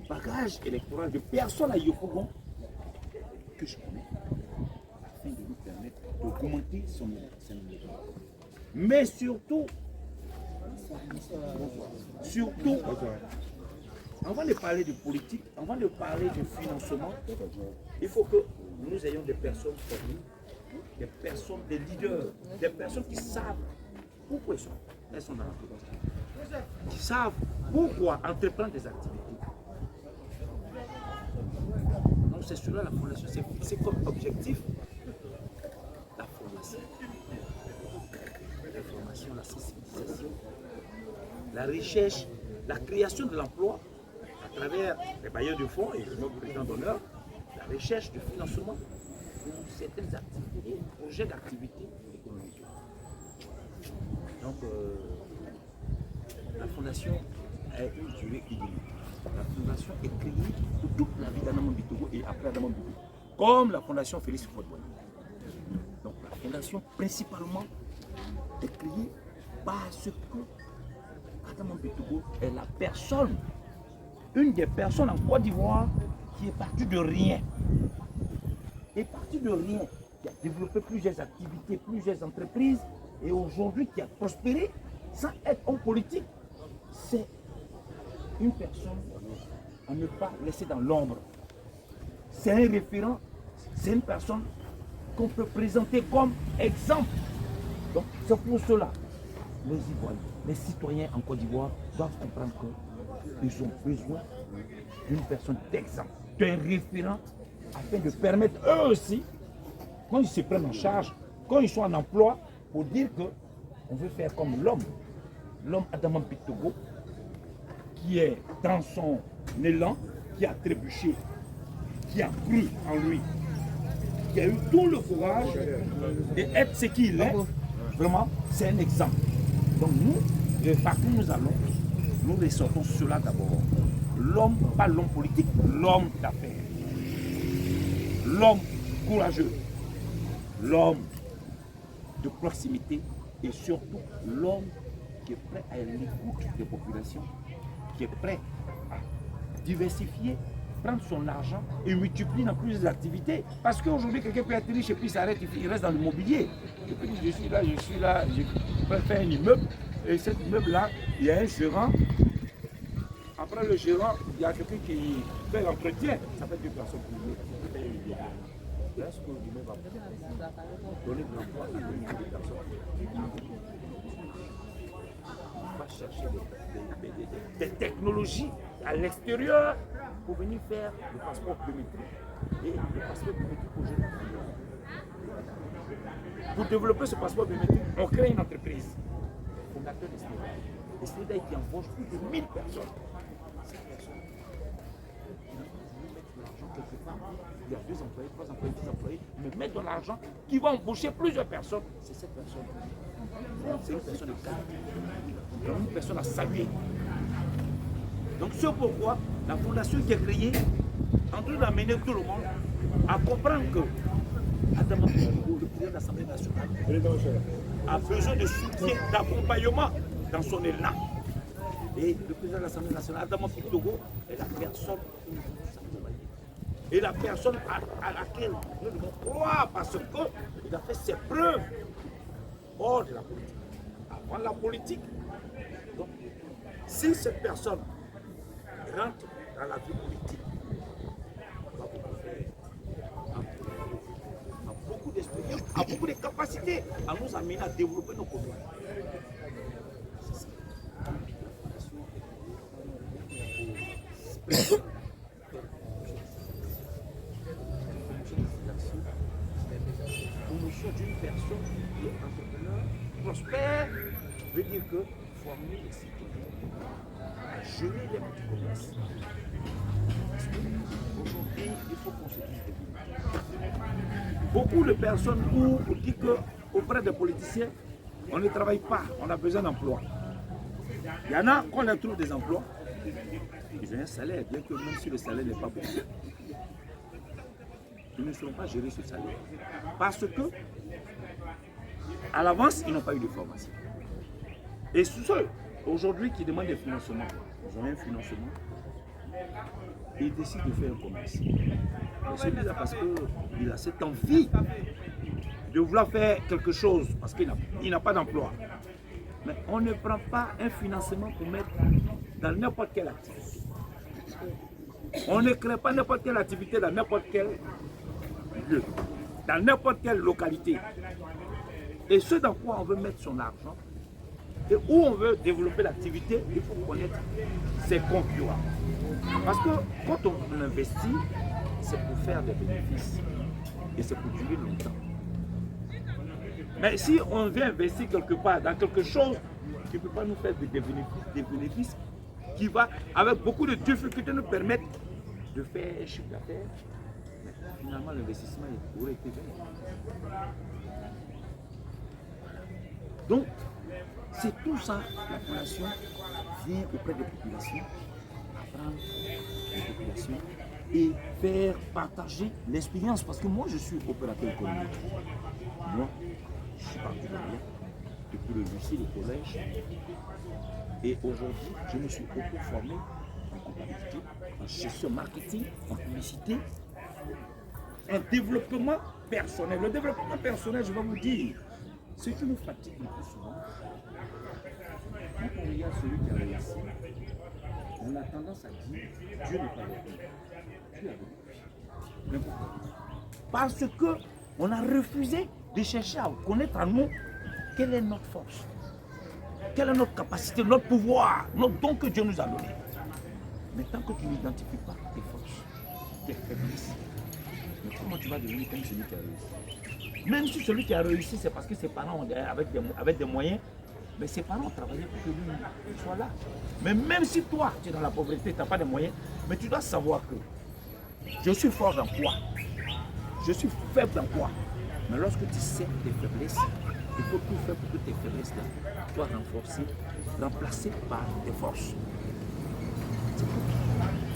bagage électoral de personnes à Yopougon que je connais, afin de nous permettre d'augmenter son électorat. Mais surtout, avant de parler de politique, avant de parler de financement, il faut que nous ayons des personnes formées, des personnes, des leaders, des personnes qui savent pourquoi elles sont dans la politique, qui savent pourquoi entreprendre des activités. Donc c'est cela la fondation, c'est comme objectif la formation. La formation, la sensibilisation, la recherche, la création de l'emploi à travers les bailleurs de fonds et notre président d'honneur, la recherche de financement pour certaines activités, projets d'activité économique. Donc, la fondation a une durée illimitée. La fondation est créée pour toute la vie d'Adama Bitogo et après Adama Bitogo, comme la fondation Félix Houphouët-Boigny. Donc, la fondation, principalement, est créée parce que Adama Bitogo est la personne, une des personnes en Côte d'Ivoire qui est partie de rien. Est partie de rien, qui a développé plusieurs activités, plusieurs entreprises et aujourd'hui qui a prospéré sans être homme politique. C'est une personne à ne pas laisser dans l'ombre. C'est un référent, c'est une personne qu'on peut présenter comme exemple. Donc c'est pour cela, les Ivoiriens, les citoyens en Côte d'Ivoire doivent comprendre qu'ils ont besoin d'une personne d'exemple, d'un référent, afin de permettre eux aussi, quand ils se prennent en charge, quand ils sont en emploi, pour dire qu'on veut faire comme l'homme Adama Bitogo, qui est dans son élan, qui a trébuché, qui a cru en lui, qui a eu tout le courage d'être ce qu'il est. Vraiment, c'est un exemple. Donc nous, partout où nous allons, nous ressortons cela d'abord. L'homme, pas l'homme politique, l'homme d'affaires. L'homme courageux, l'homme de proximité et surtout l'homme qui est prêt à l'écoute des populations, qui est prêt à diversifier, prendre son argent et multiplier dans plusieurs activités. Parce qu'aujourd'hui, quelqu'un peut être riche et puis il s'arrête, il reste dans l'immobilier. Et puis je suis là, je peux faire un immeuble et cet immeuble-là, il y a un gérant. Après le gérant, il y a quelqu'un qui fait l'entretien. Ça fait 2 personnes pour lui. Est-ce que l'immeuble va donner de l'emploi à des personnes? On va chercher des technologies à l'extérieur pour venir faire le passeport biométrique. Et le passeport biométrique aujourd'hui. Pour développer ce passeport biométrique, on crée une entreprise. Fondateur de SNEDA. Et SNEDA qui embauche plus de 1000 personnes. Ces personnes, ils mettent de l'argent quelque part. Il y a 2 employés, 3 employés, 10 employés, mais mettre de l'argent qui va embaucher plusieurs personnes. C'est cette personne. C'est une personne de cadre. Une personne à saluer. Donc c'est pourquoi la fondation qui est créée en train d'amener tout le monde à comprendre que Adama Bitogo, le président de l'Assemblée nationale, a besoin de soutien, d'accompagnement dans son élan. Et le président de l'Assemblée nationale, Adama Bitogo, est la personne où nous devons s'accompagner. Et la personne à laquelle nous devons croire parce qu'il a fait ses preuves hors de la politique. Avant la politique, donc, si cette personne rentre dans la vie politique, on va beaucoup faire, a beaucoup d'expérience, a beaucoup de capacités à nous amener à développer nos communes. Promotion d'une personne qui est entrepreneur, prospère, veut dire que former les citoyens à gérer les petits commerces. Parce qu'aujourd'hui, il faut qu'on se dise des limites. Beaucoup de personnes vous disent qu'auprès des politiciens, on ne travaille pas, on a besoin d'emplois. Il y en a, quand on leur trouve des emplois, ils ont un salaire, bien que même si le salaire n'est pas bon, ils ne seront pas gérés ce salaire. Parce que, à l'avance, ils n'ont pas eu de formation. Et ceux, aujourd'hui, qui demandent des financements, ils ont un financement, il décide de faire un commerce. Et celui-là, parce qu'il a cette envie de vouloir faire quelque chose, parce qu'il n'a pas d'emploi. Mais on ne prend pas un financement pour mettre dans n'importe quelle activité. On ne crée pas n'importe quelle activité dans n'importe quel lieu, dans n'importe quelle localité. Et ce dans quoi on veut mettre son argent, et où on veut développer l'activité, il faut connaître ses concurrents. Parce que quand on investit, c'est pour faire des bénéfices. Et c'est pour durer longtemps. Mais si on vient investir quelque part dans quelque chose qui ne peut pas nous faire des bénéfices, qui va, avec beaucoup de difficultés, nous permettre de faire un chiffre d'affaires, finalement l'investissement aurait été vain. Donc, c'est tout ça, la population vient auprès des populations, apprendre les populations et faire partager l'expérience. Parce que moi, je suis opérateur économique. Moi, je suis parti de rien, depuis le lycée, le collège. Et aujourd'hui, je me suis beaucoup formé en comptabilité, en gestion marketing, en publicité, en développement personnel. Le développement personnel, je vais vous dire, ce qui nous fatigue le plus souvent, quand on regarde celui qui a réussi, on a tendance à dire Dieu n'est pas avec nous. Dieu est avec nous. Mais pourquoi? Parce qu'on a refusé de chercher à connaître en nous quelle est notre force, quelle est notre capacité, notre pouvoir, notre don que Dieu nous a donné. Mais tant que tu n'identifies pas tes forces, tes faiblesses, mais comment tu vas devenir comme celui qui a réussi? Même si celui qui a réussi, c'est parce que ses parents ont avec des moyens, mais ses parents ont travaillé pour que lui soit là. Mais même si toi, tu es dans la pauvreté, tu n'as pas de moyens, mais tu dois savoir que je suis fort dans quoi? Je suis faible dans quoi? Mais lorsque tu sais tes faiblesses, il faut tout faire pour que tes faiblesses-là soient renforcées, remplacées par tes forces.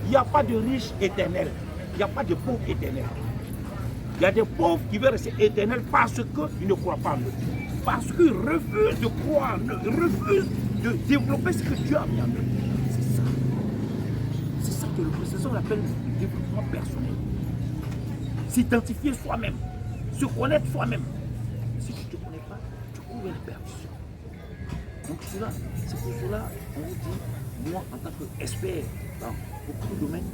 Il n'y a pas de riche éternel, il n'y a pas de pauvre éternel. Il y a des pauvres qui veulent rester éternels parce qu'ils ne croient pas en eux. Parce qu'ils refusent de croire en eux, ils refusent de développer ce que Dieu a mis en eux. C'est ça. C'est ça que le processus appelle le développement personnel. S'identifier soi-même, se connaître soi-même. Si tu ne te connais pas, tu cours une perdition. Donc c'est pour cela qu'on vous dit, moi en tant qu'expert dans beaucoup de domaines,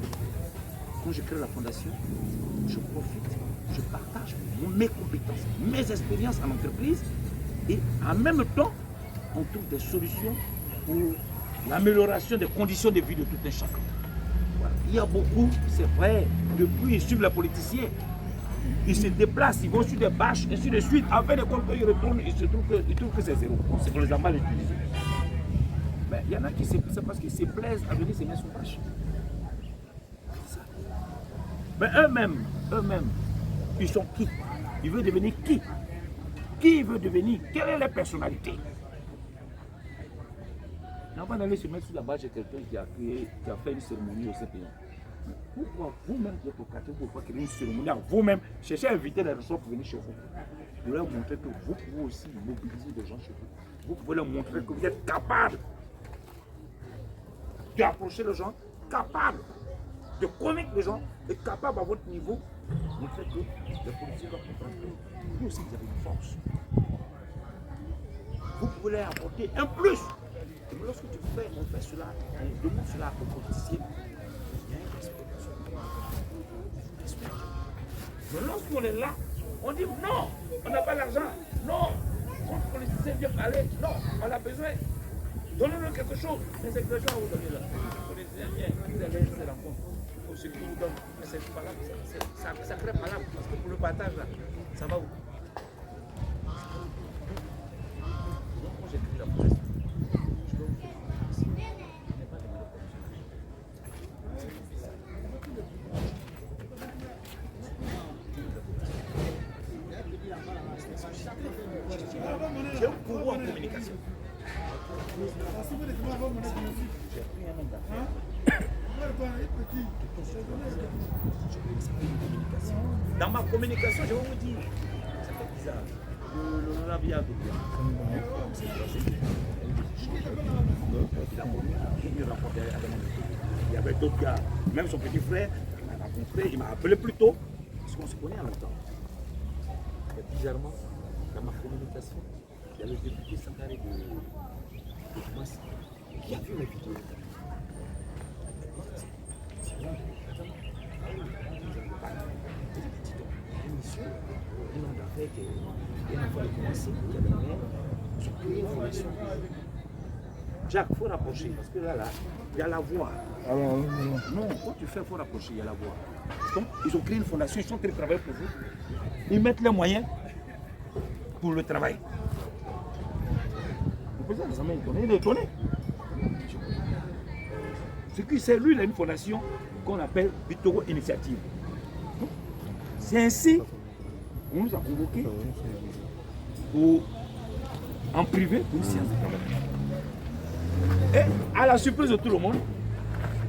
quand je crée la fondation, je profite, je partage mes compétences, mes expériences en entreprise et en même temps, on trouve des solutions pour l'amélioration des conditions de vie de tout un chacun. Voilà. Il y a beaucoup, c'est vrai, depuis ils suivent les politiciens, ils se déplacent, ils vont sur des bâches, ainsi de suite. Après les comptes, ils retournent, ils trouvent que c'est zéro. C'est qu'on les a mal utilisés. Mais il y en a qui c'est parce qu'ils se plaisent à venir se mettre sur bâche. Mais eux-mêmes, ils sont qui? Ils veulent devenir qui? Qui veut devenir? Quelle est leur personnalité? On va aller se mettre sur la base de quelqu'un qui a fait une cérémonie au CPN. Pourquoi vous-même, votre quartier, vous pouvez créer une cérémonie à vous-même, chercher à inviter les ressorts pour venir chez vous? Pour leur montrer que vous pouvez aussi mobiliser des gens chez vous. Vous pouvez leur montrer que vous êtes capable d'approcher les gens, capable de connaître les gens, et capable à votre niveau, montrer que les politiciens doivent comprendre que vous aussi vous avez une force. Vous pouvez leur apporter un plus. Et lorsque on fait cela, on demande cela aux politiciens, il y a un respect. Mais lorsqu'on est là, on dit non, on n'a pas l'argent, non, quand le politicien vient parler, non, on a besoin. Donnez-nous quelque chose. Mais c'est que les gens vous donnez là. Le politicien vient, vous avez cette rencontre. Pour ce qui vous donne, mais c'est pas là, ça crée pas là, parce que pour le partage là, ça va où? Donc quand j'écris la presse, je dois vous faire ici. Il n'est pas de mal comme ça. J'ai un pouvoir en communication. J'ai pris un homme d'affaires. Dans ma communication, je vais vous dire, ça fait bizarre. Le rabia de bien. Il a connu, il me rapportait à la Il y avait d'autres gars, même son petit frère, il m'a rencontré, il m'a appelé plus tôt, parce qu'on se connaît à longtemps. Et bizarrement, dans ma communication, il y a le député Sangaré de Kumasi qui a vu mes vidéos. Une mission, un homme d'affaires qui est en train de commencer, qui a des moyens, ils ont créé une fondation. Jacques, il faut rapprocher, parce que là, il y a la voix. Alors, Non, quand tu fais, il faut rapprocher, il y a la voix. Donc, ils ont créé une fondation, ils sont en train de travailler pour vous. Ils mettent les moyens pour le travail. Le président des Américains, il est étonné. Ce qui c'est, lui, il a une fondation qu'on appelle Bitoro Initiative. C'est ainsi qu'on nous a convoqués en privé pour une séance de travail. Et à la surprise de tout le monde,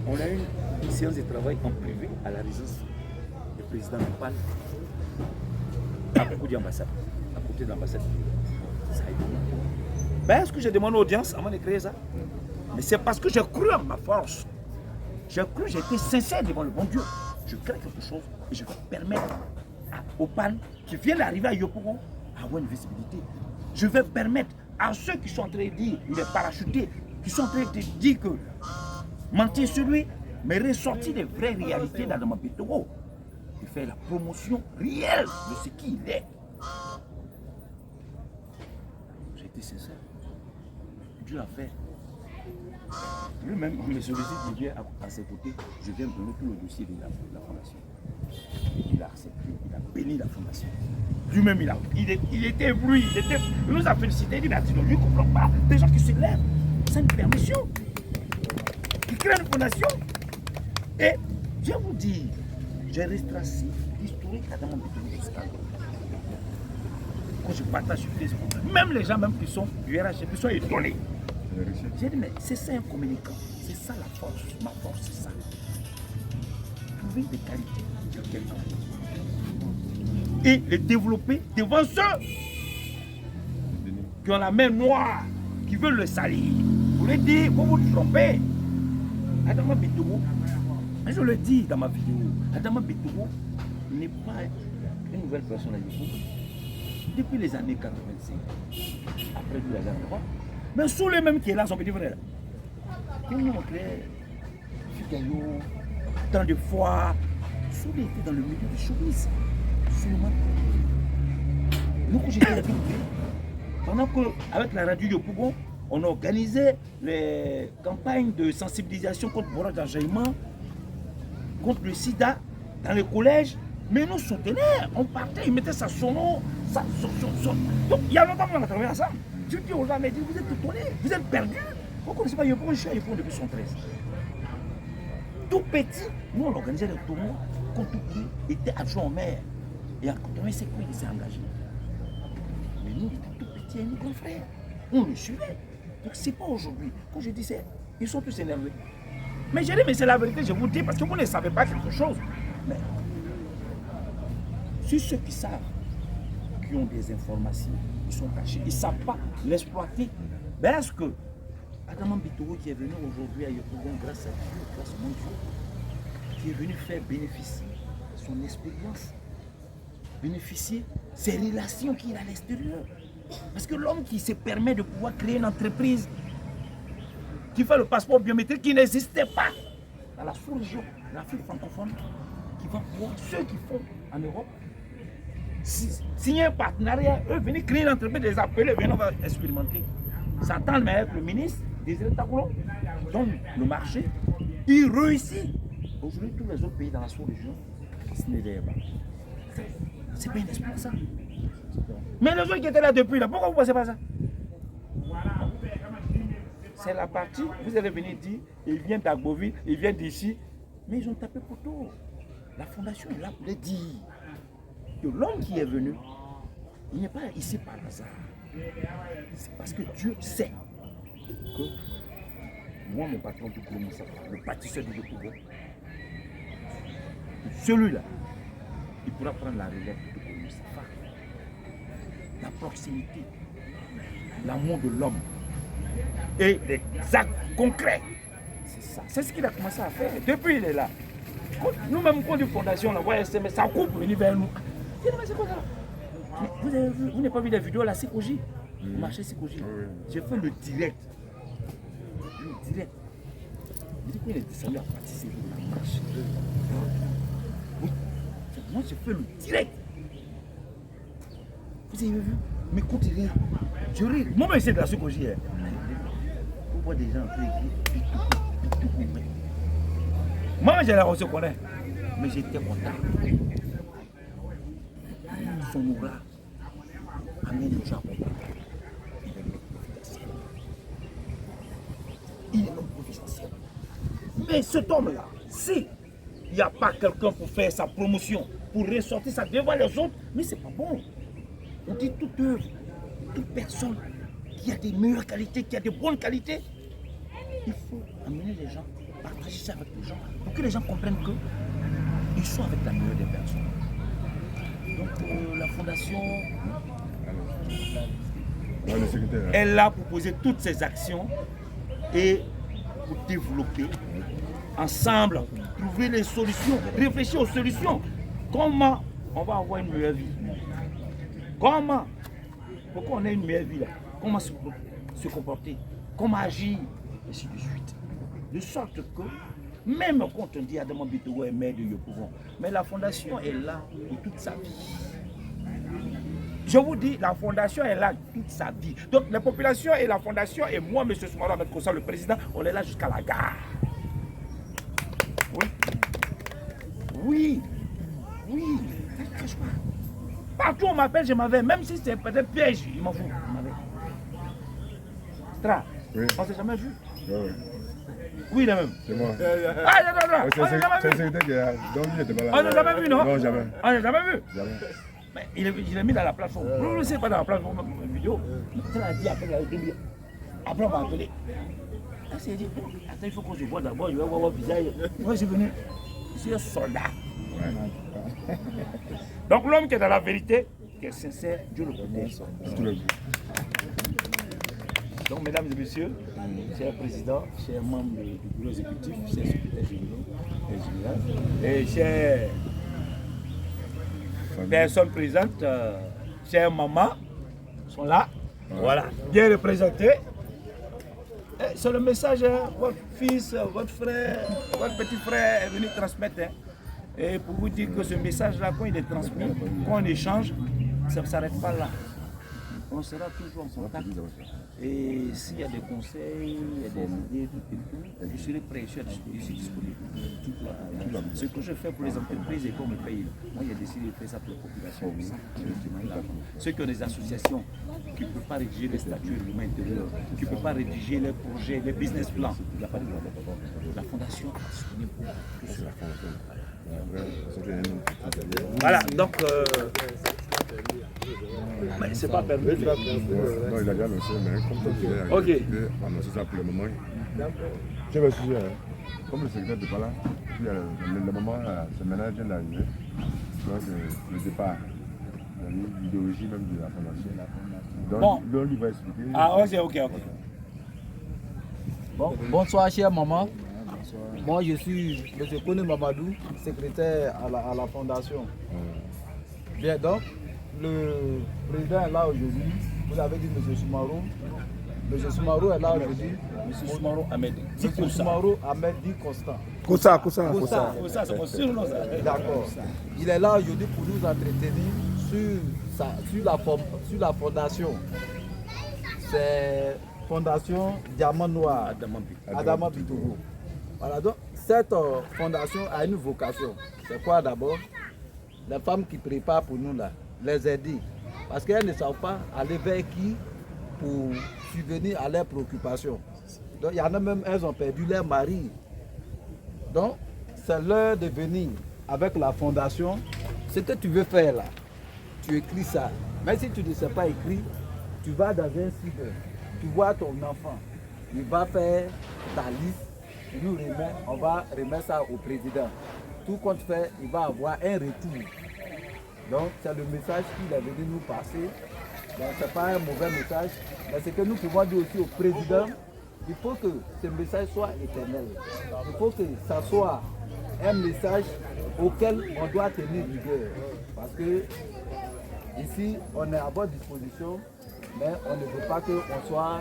on a eu une séance de travail en privé à la résidence du président Nopal, à côté de l'ambassade, à côté de l'ambassade. Ben, est-ce que j'ai demandé l'audience avant de créer ça? Mais c'est parce que j'ai cru en ma force. J'ai cru, j'ai été sincère devant le bon Dieu. Je crée quelque chose et je vais permettre aux PAN qui viennent d'arriver à Yopougon d'avoir une visibilité. Je vais permettre à ceux qui sont en train de dire, il est parachuté, qui sont en train de dire que mentir sur lui, mais ressortir les vraies réalités dans le Bitoro et faire la promotion réelle de ce qu'il est. J'ai été sincère. Dieu l'a fait. Lui-même, on me sollicite, il vient à ses côtés, je viens donner tout le dossier de la fondation. Il a accepté, il a béni la fondation. Lui-même, il était ébloui, il nous a félicité, il a dit non, lui ne comprend pas. Des gens qui se lèvent, c'est une permission. Ils créent une fondation. Et je vais vous dire, j'ai retracé l'historique à mon Bitoro jusqu'à là. Quand je partage sur Facebook, même les gens même qui sont du RH, qui sont étonnés. J'ai dit, mais c'est ça un communicant, c'est ça la force, ma force, c'est ça. Trouver des qualités de quelqu'un et les développer devant ceux qui ont la main noire, qui veulent le salir. Vous le dites, vous vous trompez. Adama Bitoro, je le dis dans ma vidéo, Adama Bitoro n'est pas une nouvelle personne à Yopougon. Depuis les années 85, après tout les années 3, mais sous les mêmes qui est là, son petit frère. Il nous montrait Figayo, tant de fois. Sous les était dans le milieu du showbiz. Seulement. Nous, quand j'étais à la ville, pendant qu'avec la radio Yopougon, on organisait les campagnes de sensibilisation contre le borage d'enjaillement, contre le sida dans les collèges, mais nous soutenaient, on partait, ils mettaient ça son nom, ça, son. Donc il y a longtemps qu'on a travaillé ensemble. Je dis aux gens, mais vous êtes étonnés, vous êtes perdus. Vous ne connaissez pas Yopougon, je suis à Yopougon depuis 1913. Tout petit, nous on organisait les tournois quand tout petit était adjoint au maire. Et en 87, il s'est engagé. Mais nous, tout petit, nos confrères, on le suivait. Donc c'est pas aujourd'hui. Quand je dis ça, ils sont tous énervés. Mais j'ai dit, mais c'est la vérité, je vous dis, parce que vous ne savez pas quelque chose. Mais si ceux qui savent, qui ont des informations, ils sont cachés, ils ne savent pas l'exploiter. Ben est-ce que Adama Bitoro qui est venu aujourd'hui à Yopougon grâce à Dieu, grâce à mon Dieu, qui est venu faire bénéficier son expérience, bénéficier ses relations qu'il a à l'extérieur. Parce que l'homme qui se permet de pouvoir créer une entreprise, qui fait le passeport biométrique qui n'existait pas dans la sous-région, l'Afrique francophone, qui va pouvoir, ceux qui font en Europe, signer un partenariat, eux venir créer une entreprise, les appeler, venir on va expérimenter. S'entendre avec le ministre Désiré Takoulon, donne le marché, il réussit. Aujourd'hui, tous les autres pays dans la sous-région, ce n'est pas. C'est pas inexplicable ça. Mais les autres qui étaient là depuis, là, pourquoi vous ne pensez pas ça? C'est la partie, vous allez venir dire, il vient d'Agboville, il vient d'ici, mais ils ont tapé pour tout. La fondation est là pour les dire que l'homme qui est venu, il n'est pas ici par hasard. C'est parce que Dieu sait que moi, mon patron du Koulou Moussa, le bâtisseur du Yopougon, celui-là, il pourra prendre la relève du Koulou Moussa. La proximité, l'amour de l'homme et les actes concrets. C'est ça. C'est ce qu'il a commencé à faire. Depuis, il est là. Nous-mêmes, quand on dit fondation, on voit SMS, ça coupe venir vers nous. Mais c'est quoi ça? Vous n'avez pas vu les vidéos à la Sikoji? Au marché Sikoji. J'ai fait le direct. Le direct. Il dit qu'il est descendu à participer de la marche. Oui. Moi, j'ai fait le direct. Vous avez vu? Mais quand il est. Je ris. Moi, c'est de la Sikoji. Vous voyez des gens qui moi, j'ai la reçu qu'on est. Mais j'étais content. Son aura amène les gens à comprendre. Il est un homme professionnel. Mais cet homme-là, s'il n'y a pas quelqu'un pour faire sa promotion, pour ressortir ça devant les autres, mais c'est pas bon. On dit toute œuvre, toute personne qui a des meilleures qualités, qui a des bonnes qualités, il faut amener les gens, partager ça avec les gens, pour que les gens comprennent qu'ils sont avec la meilleure des personnes. Donc la fondation est là pour poser toutes ces actions et pour développer ensemble, trouver les solutions, réfléchir aux solutions. Comment on va avoir une meilleure vie? Comment? Pourquoi on a une meilleure vie là? Comment se comporter? Comment agir? Et ainsi de suite. De sorte que, même quand on dit Adama Bitogo est maire de Yopougon, mais la fondation est là pour toute sa vie. Je vous dis, la fondation est là toute sa vie. Donc la population et la fondation et moi, M. Soumaoro Ahmed Kossa, le président, on est là jusqu'à la gare. Oui. Oui. Oui. Partout on m'appelle, je m'avais. Même si c'est peut-être piège, il m'en fout. Stra, oui. On s'est jamais vu. Oui. Oui, là même. C'est moi. Ah, non. On s'est jamais vu. On n'a jamais vu, non? Non, jamais. On n'a jamais vu. Jamais. Mais il est mis dans la plateforme. Vous ne savez pas dans la plateforme vidéo. Ça l'a dit après, après on m'a appelé. Là, c'est dit, attends, il faut qu'on se voit d'abord, je vais voir votre visage. Moi, je suis venu. Je suis un soldat. Ouais. Donc l'homme qui est dans la vérité, qui est sincère, Dieu le protège. Donc mesdames et messieurs, chers présidents, chers membres du bureau exécutif, chers secrétaires généraux et chers personnes présentes, chères mamans, sont là, voilà, bien représentés. C'est le message, votre fils, votre frère, votre petit frère est venu transmettre. Et pour vous dire que ce message-là, quand il est transmis, quand on échange, ça ne s'arrête pas là. On sera toujours en contact. Et s'il y a des conseils, il y a des idées, je serai prêt, je suis disponible. Ce que je fais pour les entreprises et pour me payer, moi j'ai décidé de faire ça pour la population. Ceux qui ont des associations qui ne peuvent pas rédiger les statuts du règlement intérieur, qui ne peuvent pas rédiger les projets, les business plans, il n'y a pas de problème. La fondation a soigné pour tout cela. Voilà, donc mais c'est pas permis. Non, il a déjà annoncé, mais comme toi tu veux annoncer ça pour le moment. Je vais suivre. Comme le secrétaire n'est pas là, puis le moment, ce ménage vient d'arriver. Donc le départ, l'idéologie même de la fondation. Donc il va expliquer. Ah ok. Bon, bonsoir chère maman. Moi je suis M. Kone Mamadou, secrétaire à la fondation. Bien donc, le président est là aujourd'hui. Vous avez dit M. Soumaoro. M. Soumaoro est là aujourd'hui. M. Soumaoro Ahmed. M. Soumaoro Ahmed dit Constant. Kossa, c'est mon surnom ça. D'accord. Il est là aujourd'hui pour nous entretenir sur la fondation. C'est Fondation Diamant Noir, Adama Bitogo. Voilà, donc cette fondation a une vocation. C'est quoi d'abord? Les femmes qui préparent pour nous là, les aider. Parce qu'elles ne savent pas aller vers qui pour subvenir à leurs préoccupations. Donc il y en a même, elles ont perdu leur mari. Donc c'est l'heure de venir avec la fondation. Ce que tu veux faire là, tu écris ça. Même si tu ne sais pas écrire, tu vas dans un site, tu vois ton enfant, il va faire ta liste, tu lui remets, on va remettre ça au président. Tout compte fait, il va avoir un retour. Donc c'est le message qu'il est venu nous passer. Donc ce n'est pas un mauvais message, mais c'est que nous pouvons dire aussi au président il faut que ce message soit éternel. Il faut que ça soit un message auquel on doit tenir rigueur. Parce que ici, on est à votre disposition, mais on ne veut pas qu'on soit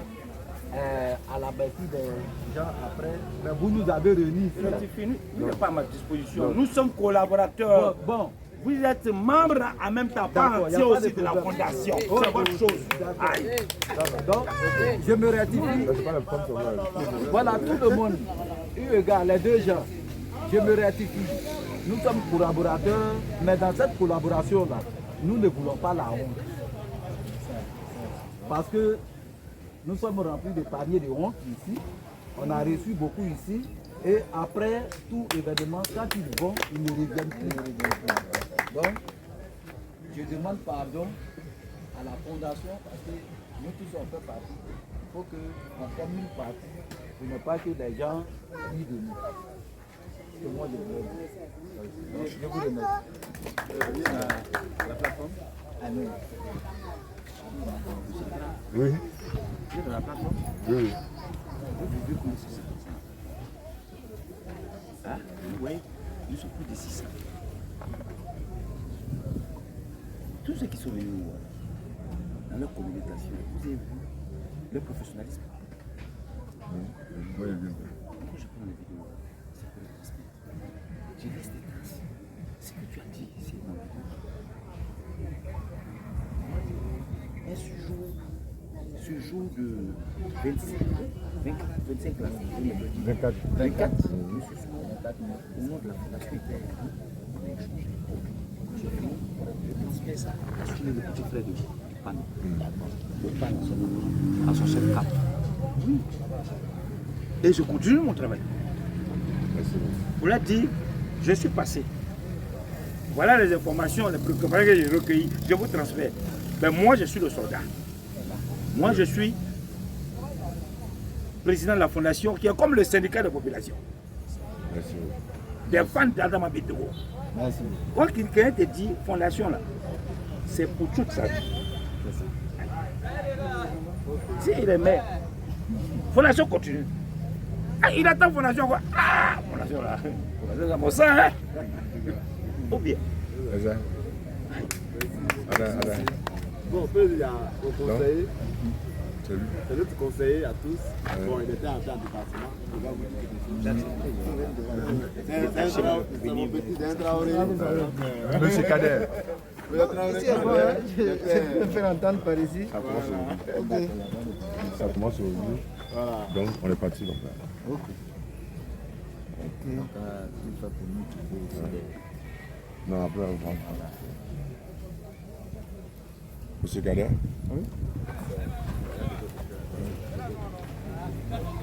à la merci des gens après. Mais vous nous avez réunis ici. Vous n'êtes pas à ma disposition. Nous sommes collaborateurs. Bon. Vous êtes membre en même temps, partie aussi de la fondation. C'est votre chose. Donc, je me rectifie. Voilà, tout le monde. Eu égard, les deux gens. Je me rectifie. Nous sommes collaborateurs, mais dans cette collaboration-là, nous ne voulons pas la honte. Parce que nous sommes remplis de paniers de honte ici. On a reçu beaucoup ici. Et après tout événement, quand ils vont, ils ne reviennent plus. Donc, je demande pardon à la fondation parce que nous tous on fait partie. Il faut qu'on forme une partie pour ne pas que les gens rient de nous. C'est moi je veux. Je vous remercie. La plateforme? Amen. Oui. Vous êtes dans la plateforme? Oui. Vous comment c'est ça? Hein? Oui, nous sommes plus de 600. Tous ceux qui sont venus dans leur communication, vous avez vu leur professionnalisme. Oui, bien. Pourquoi je prends les vidéos? C'est pour le respect. Je laisse des traces. Ce que tu as dit, c'est dans la vidéo. Ce jour de 25 là, 24. 24, au nom de la fondation, on a échangé. Je transmets ça à le petit frère de Pan. Le Pan à son chef cap. Oui. Et je continue mon travail. Pour leur dire, je suis passé. Voilà les informations, les préoccupations que j'ai recueillies. Je vous transmets. Mais moi, je suis le soldat. Moi, je suis président de la fondation qui est comme le syndicat de population. Merci. Des fans d'Adama Bitego. Merci. Quand quelqu'un te dit fondation là, c'est pour toute sa vie. Si il est maire, fondation continue. Ah, il attend fondation quoi? Ah, fondation là, fondation là, mon sang, hein? Ou bien. Bon, président, au conseiller, Salut. c'est notre conseiller à tous. Bon, il était en charge du département. C'est mon petit d'un Traoré. Monsieur Kader. Le Traoré. Je peux faire entendre par ici. Ça commence aujourd'hui. Voilà. Donc, on est parti comme ça. Non, après, on va. Monsieur Kader? Oui.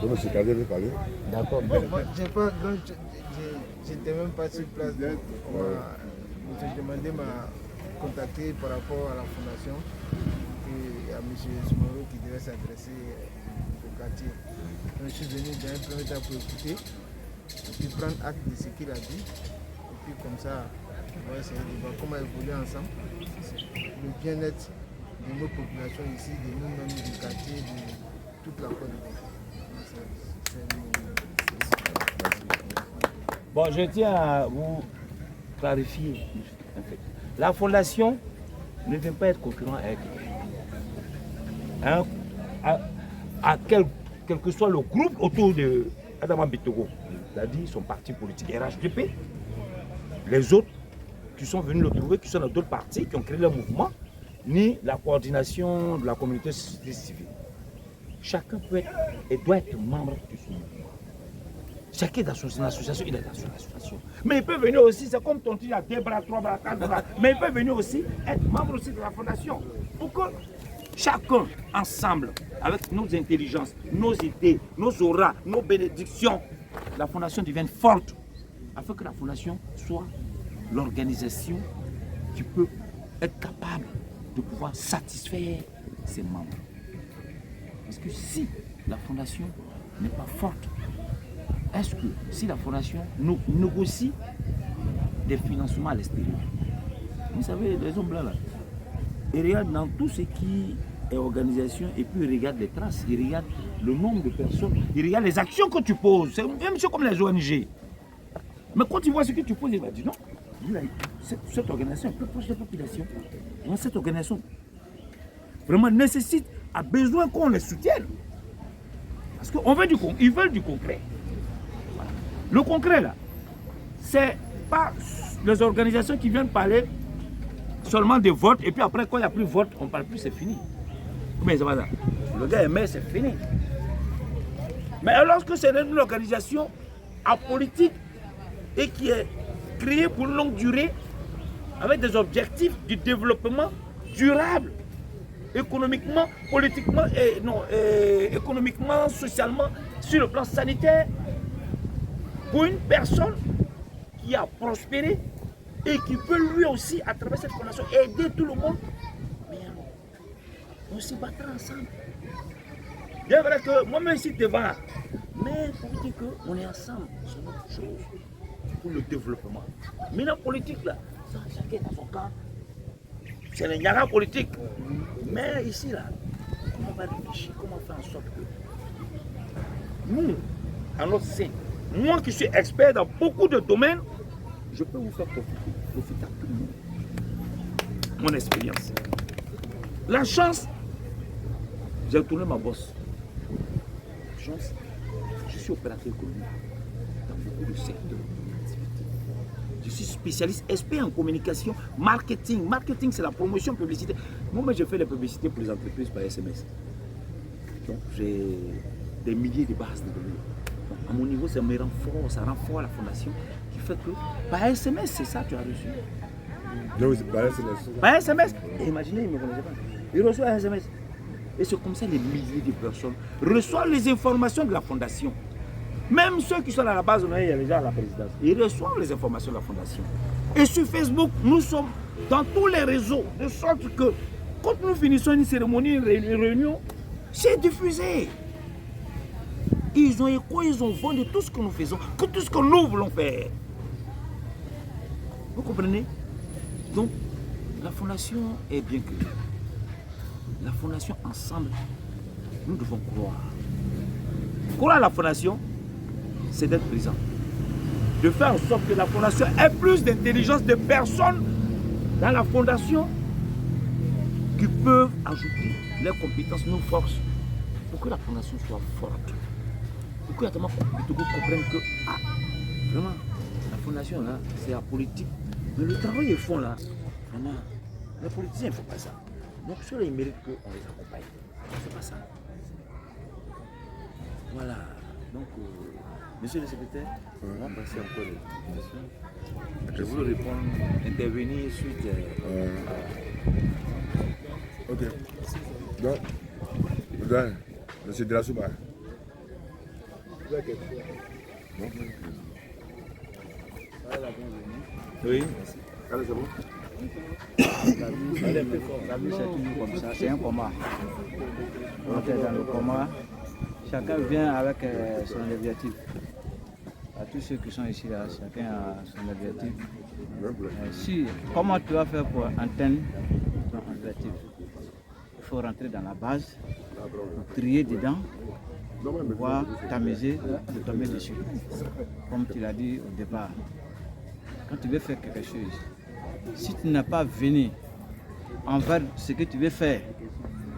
Monsieur Kader veut parler? D'accord. Bon, moi, j'étais même pas sur place. Donc, M. Demandé m'a contacté par rapport à la fondation. Et à M. Soumaro qui devait s'adresser au quartier. Donc, je suis venu dans un premier temps pour écouter. Et puis prendre acte de ce qu'il a dit. Et puis comme ça, on va essayer de voir comment évoluer ensemble. Le bien-être de nos populations ici, de nous-mêmes, du quartier, de toute la Côte d'Ivoire. Bon, je tiens à vous clarifier. En fait. La fondation ne vient pas être concurrent avec quel que soit le groupe autour de Adama Bitego, c'est-à-dire son parti politique RHDP, les autres qui sont venus le trouver, qui sont dans d'autres partis, qui ont créé le mouvement, ni la coordination de la communauté civile. Chacun peut être et doit être membre de ce mouvement. Chacun est dans son association, il est dans son association. Mais il peut venir aussi, c'est comme ton il a 2 bras, 3 bras, 4 bras, mais il peut venir aussi être membre aussi de la fondation. Pour que chacun, ensemble, avec nos intelligences, nos idées, nos auras, nos bénédictions, la fondation devienne forte, afin que la fondation soit l'organisation qui peut être capable de pouvoir satisfaire ses membres. Parce que si la fondation n'est pas forte, est-ce que si la fondation négocie des financements à l'extérieur, vous savez, les hommes blancs là, ils regardent dans tout ce qui est organisation et puis ils regardent les traces, ils regardent le nombre de personnes, il regarde les actions que tu poses. C'est même comme les ONG. Mais quand tu vois ce que tu poses, il va dire non. Cette organisation est plus proche de la population. Donc, cette organisation vraiment nécessite, a besoin qu'on les soutienne. Parce qu'ils veulent du concret. Voilà. Le concret, là, c'est pas les organisations qui viennent parler seulement des votes, et puis après, quand il n'y a plus de vote, on ne parle plus, c'est fini. Mais c'est pas ça. Le gars est maire, c'est fini. Mais lorsque c'est une organisation apolitique et qui est créée pour une longue durée, avec des objectifs du développement durable, économiquement, politiquement, économiquement, socialement, sur le plan sanitaire, pour une personne qui a prospéré et qui peut lui aussi, à travers cette fondation, aider tout le monde, mais on se battra ensemble. Bien vrai que moi-même ici devant, mais pour dire qu'on est ensemble, c'est autre chose pour le développement. Mais la politique là, ça, chacun dans son camp. C'est le Niagara politique. Mais ici là, comment on va réfléchir, comment faire en sorte que nous, à notre sein, moi qui suis expert dans beaucoup de domaines, je peux vous faire profiter à tout le monde. Mon expérience. La chance, j'ai tourné ma bosse. La chance, je suis opérateur économique dans beaucoup de secteurs d'activité. Je suis spécialiste, expert en communication, marketing. Marketing, c'est la promotion, publicité. Moi, je fais les publicités pour les entreprises par SMS. Donc, j'ai des milliers de bases de données. Donc, à mon niveau, ça me rend fort, ça rend fort la fondation, qui fait que par SMS, c'est ça que tu as reçu. Donc, par SMS. Par SMS. Et imaginez, il ne me connaissait pas. Il reçoit un SMS. Et c'est comme ça les milliers de personnes reçoivent les informations de la fondation. Même ceux qui sont à la base, il y a déjà à la présidence. Ils reçoivent les informations de la fondation. Et sur Facebook, nous sommes dans tous les réseaux. De sorte que quand nous finissons une cérémonie, une réunion, c'est diffusé. Ils ont écho, ils ont vent de tout ce que nous faisons, que tout ce que nous voulons faire. Vous comprenez? Donc, la fondation est bien créée. La fondation, ensemble, nous devons croire. Croire à la fondation, c'est d'être présent. De faire en sorte que la fondation ait plus d'intelligence de personnes dans la fondation qui peuvent ajouter leurs compétences, nos forces, pour que la fondation soit forte. Pour que les gens comprennent que, vraiment, la fondation, là, c'est la politique. Mais le travail ils font là, vraiment, les politiciens, il ne faut pas ça. Donc ceux-là, ils méritent qu'on les accompagne. C'est pas ça. Voilà. Donc, monsieur le secrétaire, on va passer encore les questions. Je voulais répondre, intervenir suite. Ok. Donc, monsieur Delasouba. Oui. Allez, c'est bon. La vie, c'est toujours comme ça, c'est un coma. On est dans le coma, chacun vient avec son objectif. À tous ceux qui sont ici, là, chacun a son objectif. Comment tu vas faire pour atteindre ton objectif? Il faut rentrer dans la base, trier dedans, pouvoir t'amuser de tomber dessus. Comme tu l'as dit au départ, quand tu veux faire quelque chose, si tu n'as pas venu envers ce que tu veux faire,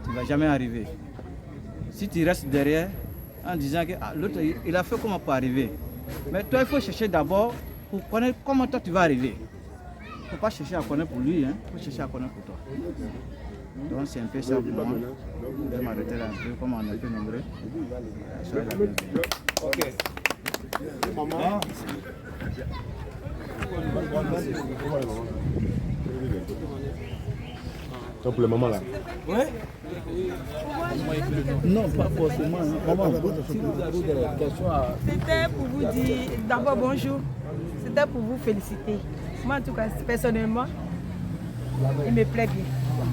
tu ne vas jamais arriver. Si tu restes derrière en disant que l'autre il a fait comment pour arriver. Mais toi il faut chercher d'abord pour connaître comment toi tu vas arriver. Il ne faut pas chercher à connaître pour lui, il faut chercher à connaître pour toi. Donc c'est un peu ça pour moi. Je vais m'arrêter là un peu, comme on est un peu nombreux. Soyez la bienvenue. Ok. Maman. Donc pour le moment là. Ouais. Non, pas forcément. Maman, si vous avez des questions à... C'était pour vous dire, d'abord bonjour, c'était pour vous féliciter. Moi en tout cas, personnellement, il me plaît bien.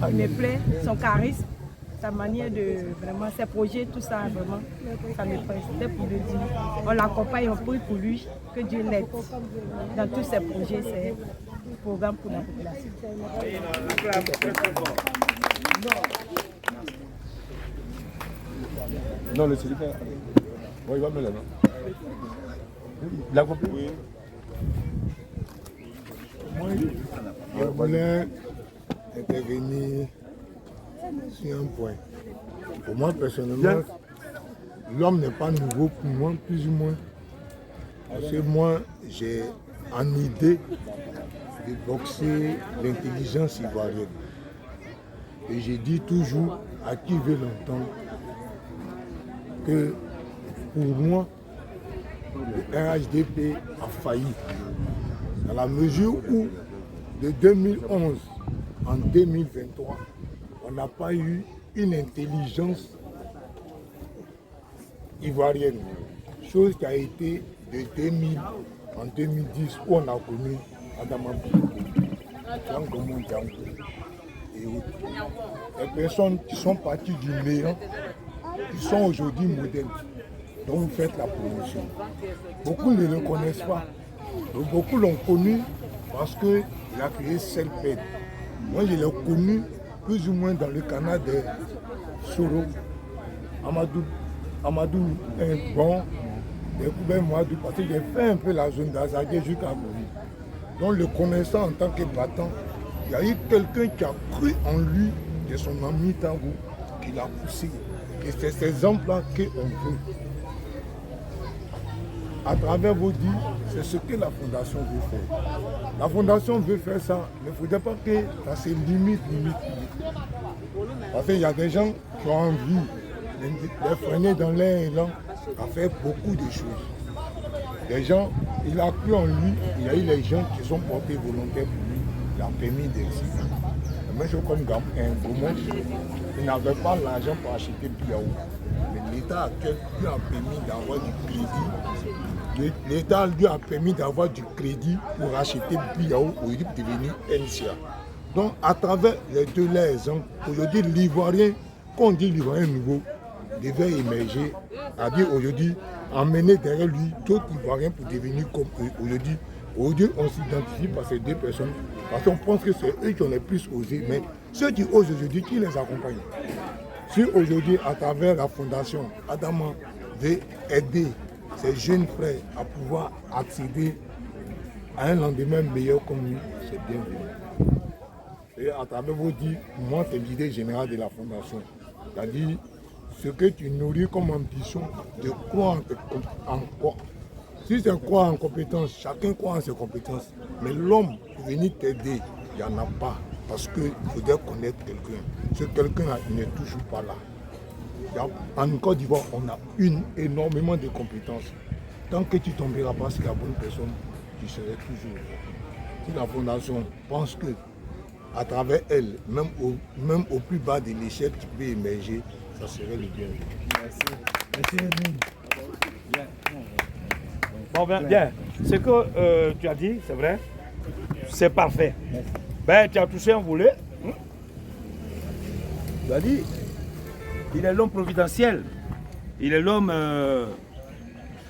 Il me plaît, son charisme, sa manière de vraiment, ses projets, tout ça vraiment, ça me plaît. C'était pour le dire. On l'accompagne, on prie pour lui, que Dieu l'aide. Dans tous ses projets, c'est un programme pour la population. Non, le cellulaire. Oui, il va me là. Il a compris? Oui. Moi, je voulais intervenir sur un point. Pour moi, personnellement, l'homme n'est pas nouveau pour moi, plus ou moins. Parce que moi, j'ai en idée de boxer l'intelligence ivoirienne. Et j'ai dit toujours à qui veut l'entendre que pour moi, le RHDP a failli. Dans la mesure où, de 2011 en 2023, on n'a pas eu une intelligence ivoirienne. Chose qui a été de 2000 en 2010 où on a connu Adama Barrow et autres. Les personnes qui sont parties du néant, qui sont aujourd'hui modèles, dont vous faites la promotion. Beaucoup ne le connaissent pas. Donc, beaucoup l'ont connu parce qu'il a créé Selped. Moi, je l'ai connu plus ou moins dans le canal de Soro. Amadou est bon, découvert Moadou, parce que j'ai fait un peu la zone d'Azadé jusqu'à Gori. Donc, le connaissant en tant que battant, il y a eu quelqu'un qui a cru en lui, de son ami Tango, qui l'a poussé. Et c'est ces exemples-là qu'on veut. À travers vos dits, c'est ce que la Fondation veut faire. La Fondation veut faire ça, mais il ne faudrait pas que ça se limite. Parce qu'il y a des gens qui ont envie de freiner dans l'air et là, à faire beaucoup de choses. Les gens, il a cru en lui, il y a eu les gens qui sont portés volontaires pour lui, il a permis d'exister. Même chose comme un Gaumont, il n'avait pas l'argent pour acheter Biao. Mais l'État actuel lui a permis d'avoir du crédit. L'État lui a permis d'avoir du crédit pour acheter Biao pour devenir NCA. Donc à travers les deux exemples, aujourd'hui l'Ivoirien, quand on dit l'Ivoirien nouveau, devait émerger, c'est-à-dire aujourd'hui emmener derrière lui d'autres Ivoiriens pour devenir comme eux. Aujourd'hui, on s'identifie par ces deux personnes parce qu'on pense que c'est eux qui ont le plus osé. Mais ceux qui osent aujourd'hui, qui les accompagnent? Si aujourd'hui, à travers la fondation, Adama veut aider ses jeunes frères à pouvoir accéder à un lendemain meilleur comme lui, c'est bienvenu. Et à travers vos dits, moi, c'est l'idée générale de la fondation. C'est-à-dire, ce que tu nourris comme ambition de croire en quoi. Si c'est croire en compétences, chacun croit en ses compétences. Mais l'homme, pour venir t'aider, il n'y en a pas. Parce qu'il faudrait connaître quelqu'un. Ce quelqu'un-là, il n'est toujours pas là. En Côte d'Ivoire, on a énormément de compétences. Tant que tu ne tomberas pas sur la bonne personne, tu serais toujours. Si la fondation pense que, à travers elle, même au plus bas de l'échelle, tu peux émerger, ça serait le bienvenu. Merci. Bon, bien. Ce que tu as dit, c'est vrai, c'est parfait. Ben, tu as touché un volet. Tu as dit, il est l'homme providentiel. Il est l'homme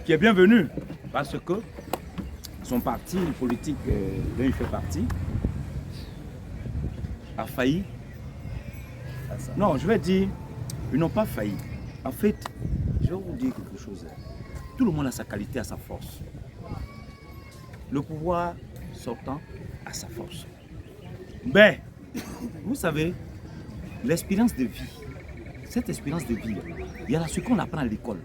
qui est bienvenu. Parce que son parti politique dont il fait partie a failli. Non, je vais dire, ils n'ont pas failli. En fait, je vais vous dire quelque chose. Tout le monde a sa qualité, a sa force. Le pouvoir sortant a sa force. Mais, vous savez, l'expérience de vie, cette expérience de vie, il y a ce qu'on apprend à l'école.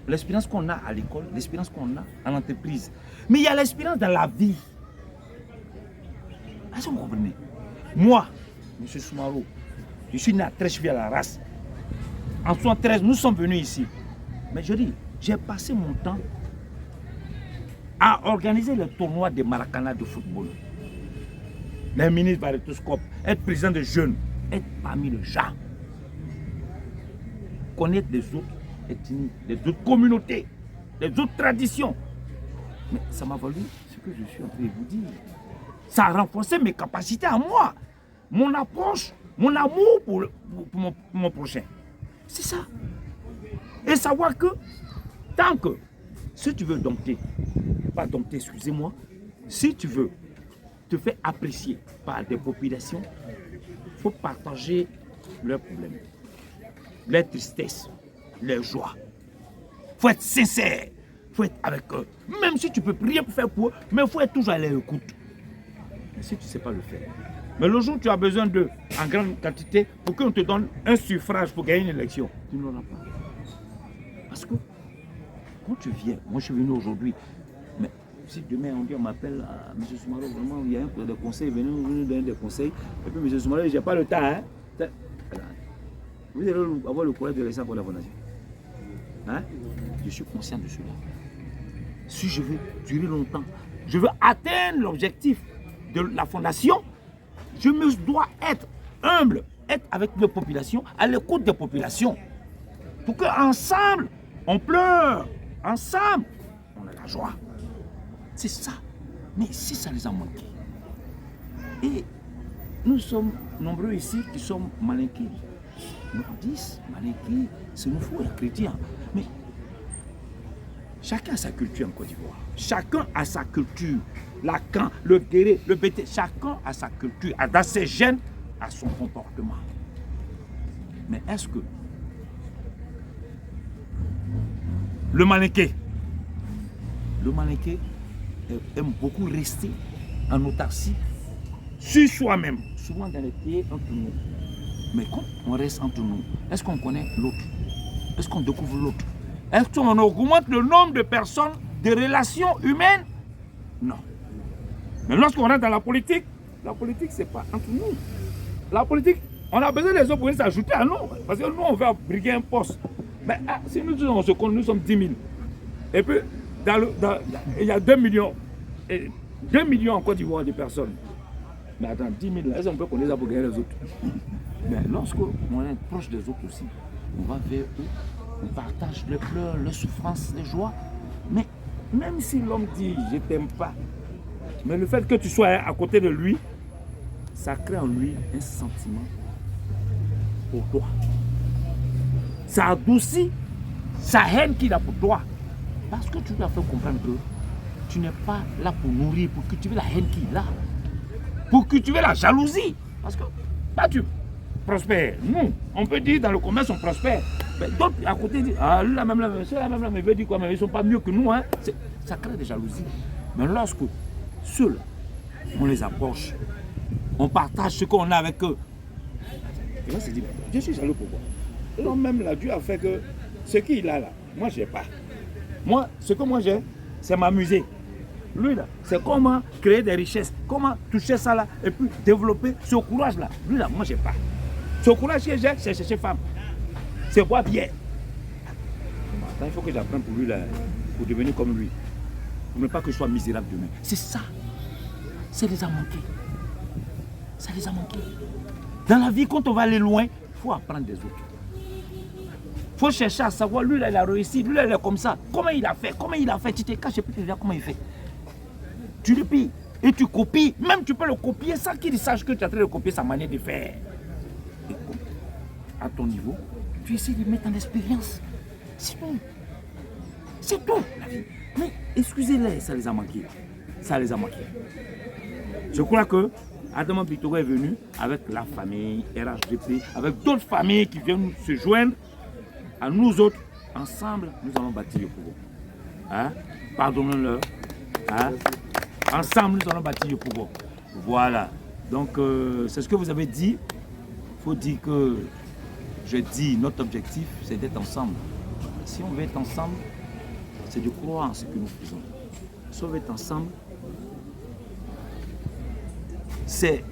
L'expérience qu'on a à l'école, l'expérience qu'on a à l'entreprise. Mais il y a l'expérience dans la vie. Est-ce que vous comprenez? Moi, M. Soumaro, je suis né à Trècheville à la race. En 1973, nous sommes venus ici. Mais je dis, j'ai passé mon temps à organiser le tournoi de Maracana de football. Les ministres barétoscopes, être président de jeunes, être parmi les gens. Connaître les autres ethnies, les autres communautés, les autres traditions. Mais ça m'a valu ce que je suis en train de vous dire. Ça a renforcé mes capacités à moi, mon approche, mon amour pour mon prochain. C'est ça. Et savoir que, tant que, si tu veux dompter, pas dompter, excusez-moi, si tu veux te faire apprécier par des populations, il faut partager leurs problèmes. les tristesses, les joies. Il faut être sincère, il faut être avec eux. Même si tu ne peux rien faire pour eux, mais il faut être toujours à leur écoute. Mais si tu ne sais pas le faire. Mais le jour où tu as besoin d'eux en grande quantité pour qu'on te donne un suffrage pour gagner une élection, tu ne l'auras pas. Parce que quand tu viens, moi je suis venu aujourd'hui, mais si demain on dit on m'appelle M. Soumaro, vraiment il y a un des conseils, venez nous donner des conseils, et puis M. Soumaro, je n'ai pas le temps, hein. Vous allez avoir le courage de laisser pour la fondation. Hein? Je suis conscient de cela. Si je veux durer longtemps, je veux atteindre l'objectif de la fondation, je me dois être humble, être avec les populations, à l'écoute des populations. Pour qu'ensemble, on pleure, ensemble, on a la joie. C'est ça. Mais si ça les a manqué. Et nous sommes nombreux ici qui sommes malinqués. Nous 10 malinqués, c'est nous fous, les chrétiens. Mais chacun a sa culture en Côte d'Ivoire. Chacun a sa culture. Lacan, le Guéré, le Bété, chacun a sa culture, a dans ses gènes, a son comportement. Mais est-ce que le malinqué aime beaucoup rester en autarcie sur soi-même, souvent dans les pieds entre nous. Mais quand on reste entre nous, est-ce qu'on connaît l'autre? Est-ce qu'on découvre l'autre? Est-ce qu'on augmente le nombre de personnes, de relations humaines? Non. Mais lorsqu'on rentre dans la politique, c'est pas entre nous. La politique, on a besoin des autres pour s'ajouter à nous. Parce que nous, on veut briguer un poste. Mais si nous sommes 10 000. Et puis, il y a 2 millions. 2 millions en Côte d'Ivoire de personnes. Mais attends, 10 000, est-ce qu'on peut connaître ça pour gagner les autres? Mais lorsqu'on est proche des autres aussi, on va vers eux, on partage les pleurs, les souffrances, les joies. Mais même si l'homme dit « je t'aime pas », mais le fait que tu sois à côté de lui, ça crée en lui un sentiment pour toi. Ça adoucit sa haine qu'il a pour toi. Parce que tu dois faire comprendre que tu n'es pas là pour nourrir, pour cultiver la haine qu'il a. Pour cultiver la jalousie. Parce que bah, tu prospères. Nous, on peut dire dans le commerce, on prospère. Mais d'autres à côté disent, ah, lui, la même là, mais veut dire quoi, mais ils ne sont pas mieux que nous. Hein. Ça crée des jalousies. Mais lorsque seuls, on les approche, on partage ce qu'on a avec eux. Et là, c'est dit, je suis jaloux pourquoi? L'homme même là, Dieu a fait que ce qu'il a là, moi je n'ai pas. Moi, ce que moi j'ai, c'est m'amuser. Lui là, c'est comment créer des richesses, comment toucher ça là, et puis développer ce courage là. Lui là, moi j'ai pas. Ce courage que j'ai, c'est chercher femme. C'est boire bien. Attends, il faut que j'apprenne pour lui là, pour devenir comme lui. Pour ne pas que je sois misérable demain. C'est ça. Ça les a manqués. Ça les a manqués. Dans la vie, quand on va aller loin, il faut apprendre des autres. Il faut chercher à savoir, lui là, il a réussi, lui là, il est comme ça. Comment il a fait? Tu te caches et puis tu dis comment il fait. Tu le pilles et tu copies. Même tu peux le copier sans qu'il sache que tu es en train de copier sa manière de faire. Et à ton niveau, tu essaies de mettre en expérience. C'est tout. C'est tout. Mais excusez-les, ça les a manqués. Ça les a manqués. Je crois que Adama Bitoro est venu avec la famille RHDP, avec d'autres familles qui viennent se joindre à nous autres. Ensemble, nous allons bâtir le pouvoir. Hein? Pardonnons-leur. Hein? Ensemble, nous allons bâtir le pouvoir. Voilà. Donc, c'est ce que vous avez dit. Il faut dire que, je dis, notre objectif, c'est d'être ensemble. Si on veut être ensemble, c'est de croire en ce que nous faisons. Si on veut être ensemble, c'est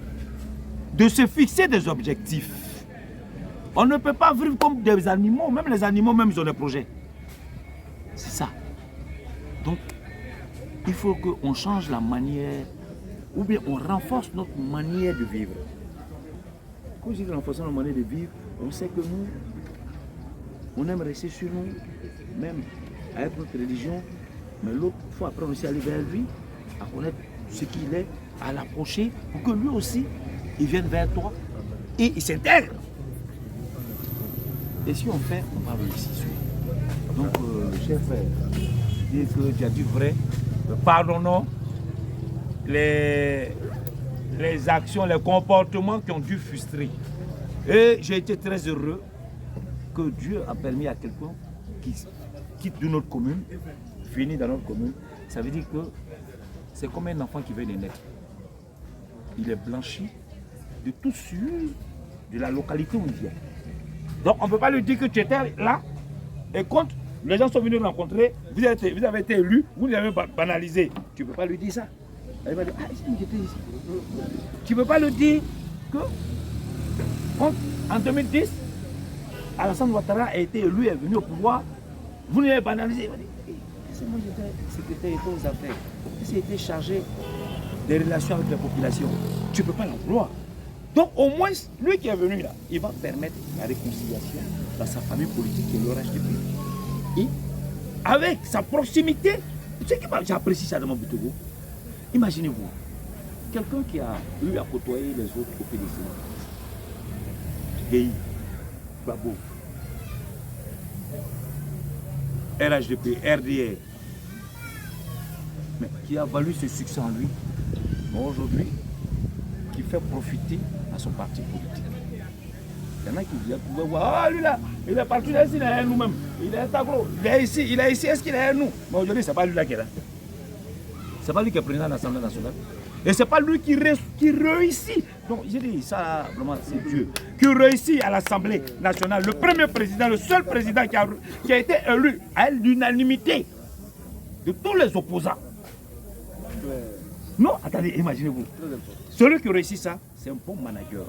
de se fixer des objectifs. On ne peut pas vivre comme des animaux. Même les animaux, même, ils ont des projets. C'est ça. Donc, il faut qu'on change la manière, ou bien on renforce notre manière de vivre. Quand je dis renforcer notre manière de vivre, on sait que nous, on aime rester sur nous, même avec notre religion, mais l'autre, il faut apprendre aussi à aller vers lui, à connaître ce qu'il est, à l'approcher, pour que lui aussi, il vienne vers toi et il s'intègre. Et si on fait, on va réussir. Donc, cher frère, dis que tu as dit vrai. Pardonnons les actions, les comportements qui ont dû frustrer. Et j'ai été très heureux que Dieu a permis à quelqu'un qui quitte de notre commune, finit dans notre commune, ça veut dire que c'est comme un enfant qui vient de naître. Il est blanchi de tout sur de la localité où il vient. Donc on ne peut pas lui dire que tu étais là et quand les gens sont venus le rencontrer, vous avez été élu, vous l'avez banalisé. Tu ne peux pas lui dire ça. Il va dire, ah, j'étais ici. Tu ne peux pas lui dire que en 2010, Alassane Ouattara a été élu et est venu au pouvoir. Vous l'avez banalisé. Il va dire, c'est moi j'étais secrétaire d'État aux affaires. J'ai été chargé des relations avec la population. Tu ne peux pas l'employer. Donc au moins, lui qui est venu là, il va permettre la réconciliation dans sa famille politique et l'orage du pays. Et avec sa proximité, tu sais que j'apprécie ça dans mon Bitogo. Imaginez-vous, quelqu'un qui a eu à côtoyer les autres au PDC, Gueye, Babo, RHDP, RDR, mais qui a valu ce succès en lui, mais aujourd'hui, qui fait profiter à son parti politique. Il y en a qui pouvaient voir, ah lui là, il est parti là, il est derrière nous-mêmes, il est agro, il est ici, est-ce qu'il est derrière nous? Mais aujourd'hui, ce n'est pas lui là qui est là. Ce n'est pas lui qui est président de l'Assemblée nationale. Et ce n'est pas lui qui réussit. Donc j'ai dit, ça vraiment c'est Dieu. Qui réussit à l'Assemblée nationale. Le premier président, le seul président qui a été élu à l'unanimité de tous les opposants. Non, attendez, imaginez-vous. Celui qui réussit ça, c'est un bon manager.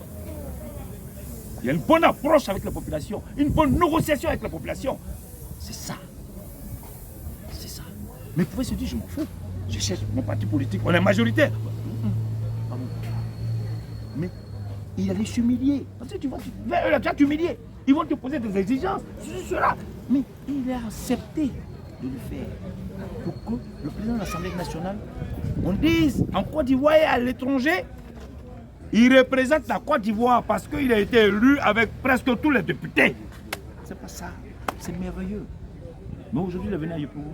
Il y a une bonne approche avec la population, une bonne négociation avec la population. C'est ça. C'est ça. Mais vous pouvez se dire, je m'en fous. Je cherche mon parti politique, on est majoritaire. Mais il allait s'humilier. Parce que tu vas t'humilier. Ils vont te poser des exigences, cela. Mais il a accepté de le faire. Pour que le président de l'Assemblée nationale, on dise en Côte d'Ivoire et à l'étranger, il représente la Côte d'Ivoire parce qu'il a été élu avec presque tous les députés. C'est pas ça. C'est merveilleux. Mais aujourd'hui, il est venu à Yopougon.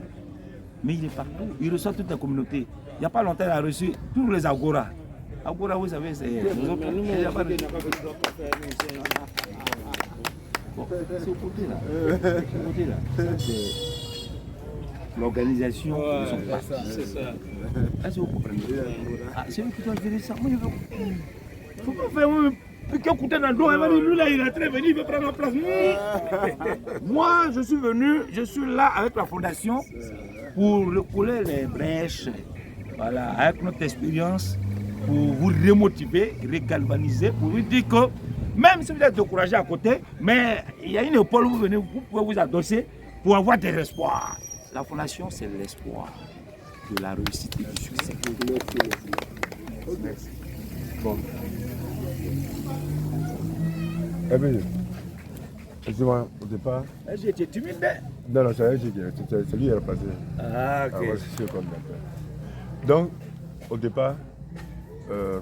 Mais il est partout. Il reçoit toute la communauté. Il n'y a pas longtemps, il a reçu tous les Agora. Agora, vous savez, c'est nous autres. Bon, c'est au côté là. C'est au côté là. C'est l'organisation de son parti. C'est ça. Est-ce que vous comprenez? Ah, c'est lui qui doit gérer ça. Moi, il ne faut pas faire piquer un couteau dans le dos. Lui là, il est très venu, il veut prendre la place. Moi, je suis venu, je suis là avec la fondation pour recoller les brèches, voilà, avec notre expérience, pour vous remotiver, regalvaniser, pour vous dire que même si vous êtes découragé à côté, mais il y a une épaule où vous venez, vous pouvez vous adosser pour avoir des espoirs. La fondation, c'est l'espoir de la réussite et du succès. Merci. Bon. Eh bien, excusez-moi, au départ. J'étais timide. Non, non, c'est lui qui est repassé. Ah, ok. Ah, c'est sûr comme ça. Donc, au départ,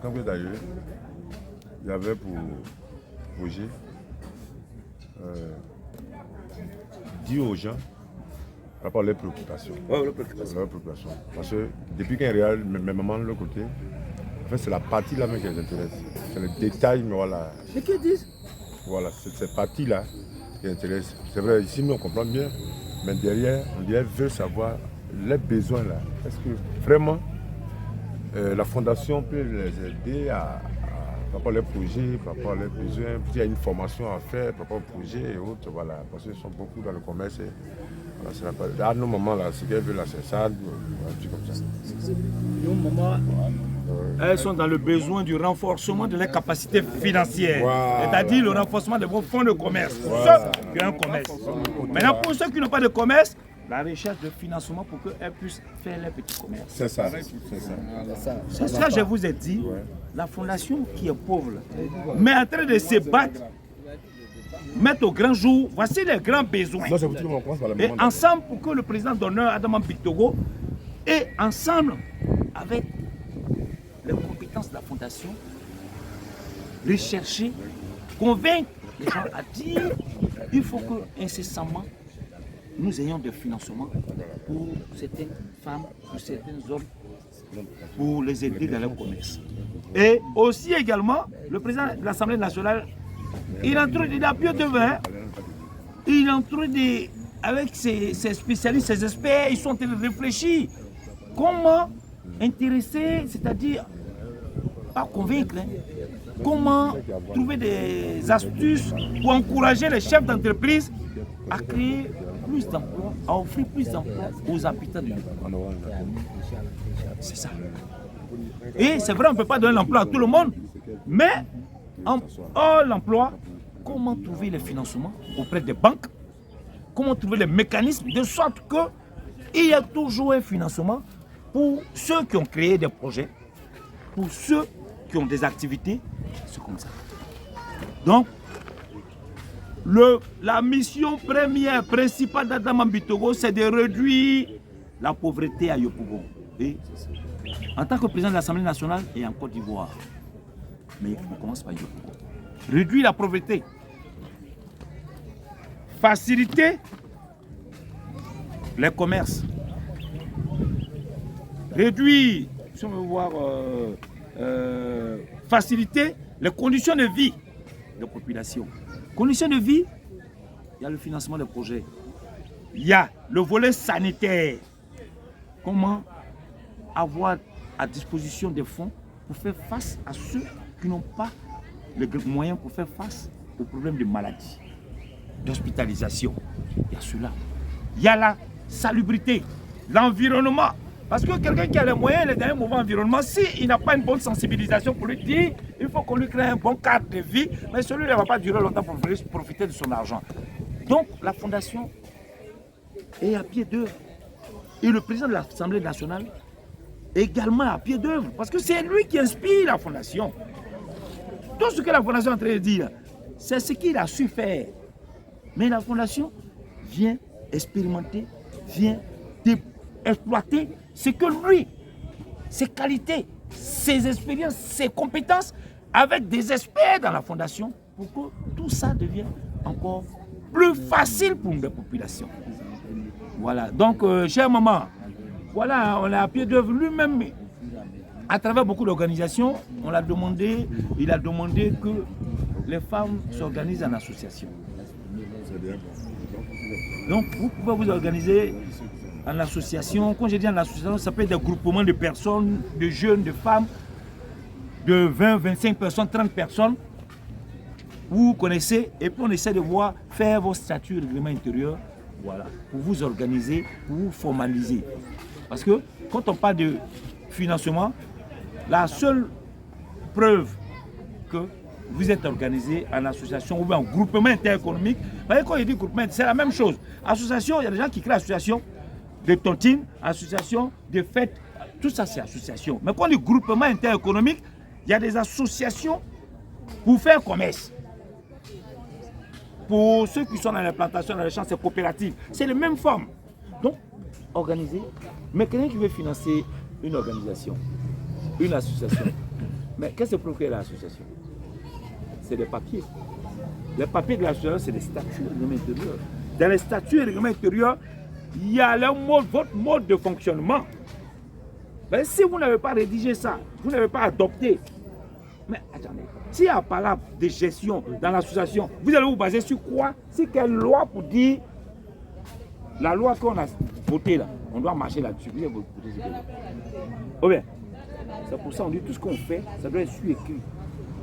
quand vous êtes arrivé, il y avait pour Roger dire aux gens par rapport à leurs préoccupations. Ouais, leurs préoccupations. Parce que depuis qu'un réel, mes mamans de l'autre côté, en fait, c'est la partie là même qui les intéresse. C'est le détail, mais voilà. Mais qu'ils disent? Voilà, c'est cette partie-là qui intéresse. C'est vrai, ici, nous, on comprend bien, mais derrière, on dirait veut savoir les besoins là. Est-ce que vraiment, la fondation peut les aider par rapport à leurs projets, par rapport à leurs besoins, puis il y a une formation à faire par rapport aux projets et autres, voilà, parce qu'ils sont beaucoup dans le commerce. Et, voilà, à nos moments là, ce qu'elles veulent là, c'est ça, un truc comme ça. Elles sont dans le besoin du renforcement de leurs capacités financières, c'est-à-dire le renforcement de vos fonds de commerce. Ceux qui ont un commerce. Maintenant, pour ceux qui n'ont pas de commerce, la recherche de financement pour qu'elles puissent faire leurs petits commerces. C'est ça. C'est ça que je vous ai dit. La fondation qui est pauvre, mais en train de se battre, mettre au grand jour, voici les grands besoins. Et ensemble, pour que le président d'honneur Adama Bitogo, et ensemble, avec les compétences de la fondation, rechercher, convaincre les gens à dire il faut que incessamment nous ayons des financements pour certaines femmes, pour certains hommes, pour les aider dans leur commerce. Et aussi également, le président de l'Assemblée nationale, il a plus de 20. il est en train de, avec ses spécialistes, ses experts, ils sont en train de réfléchir comment intéresser, c'est-à-dire pas convaincre, hein, comment trouver des astuces pour encourager les chefs d'entreprise à créer plus d'emplois, à offrir plus d'emplois aux habitants de l'île. C'est ça. Et c'est vrai, on ne peut pas donner l'emploi à tout le monde, mais hors l'emploi, comment trouver les financements auprès des banques, comment trouver les mécanismes de sorte qu'il y a toujours un financement pour ceux qui ont créé des projets, pour ceux qui ont des activités, c'est comme ça. Donc, la mission première, principale d'Adama Bitogo, c'est de réduire la pauvreté à Yopougon. Et en tant que président de l'Assemblée nationale et en Côte d'Ivoire, mais on commence par Yopougon. Réduire la pauvreté, faciliter les commerces, réduire, si on veut voir, faciliter les conditions de vie de la population. Conditions de vie, il y a le financement des projets, il y a le volet sanitaire. Comment avoir à disposition des fonds pour faire face à ceux qui n'ont pas les moyens pour faire face aux problèmes de maladie, d'hospitalisation. Il y a cela. Il y a la salubrité, l'environnement. Parce que quelqu'un qui a les moyens, il est dans un mauvais environnement, s'il n'a pas une bonne sensibilisation pour lui dire, il faut qu'on lui crée un bon cadre de vie, mais celui-là ne va pas durer longtemps pour profiter de son argent. Donc la fondation est à pied d'œuvre. Et le président de l'Assemblée nationale est également à pied d'œuvre, parce que c'est lui qui inspire la fondation. Tout ce que la fondation est en train de dire, c'est ce qu'il a su faire. Mais la fondation vient expérimenter, vient exploiter ce que lui, ses qualités, ses expériences, ses compétences, avec des experts dans la fondation, pour que tout ça devienne encore plus facile pour les populations. Voilà, donc, chère maman, voilà, on est à pied d'œuvre lui-même. À travers beaucoup d'organisations, il a demandé que les femmes s'organisent en association. Donc, vous pouvez vous organiser en association. Quand je dis en association, ça peut être des groupements de personnes, de jeunes, de femmes, de 20, 25 personnes, 30 personnes. Vous connaissez, et puis on essaie de voir, faire vos statuts règlement intérieur, voilà, pour vous organiser, pour vous formaliser. Parce que quand on parle de financement, la seule preuve que vous êtes organisé en association ou en groupement interéconomique, vous voyez, quand il dit groupement, c'est la même chose. Association, il y a des gens qui créent association de tontines, association de fêtes, tout ça c'est association. Mais quand on dit groupement interéconomique, il y a des associations pour faire commerce. Pour ceux qui sont dans les plantations, dans les champs, c'est coopérative. C'est la même forme. Donc, organiser. Mais quelqu'un qui veut financer une organisation, une association, mais qu'est-ce que c'est pour faire l'association? C'est des papiers. Les papiers de l'association, c'est des statuts et règlements intérieurs. Dans les statuts et règlements intérieurs, il y a votre mode de fonctionnement. Mais si vous n'avez pas rédigé ça, vous n'avez pas adopté. Mais attendez, s'il y a pas là de gestion dans l'association, vous allez vous baser sur quoi? C'est quelle loi pour dire la loi qu'on a votée là, on doit marcher là-dessus. Oh bien, c'est pour ça qu'on dit tout ce qu'on fait, ça doit être su-écrit.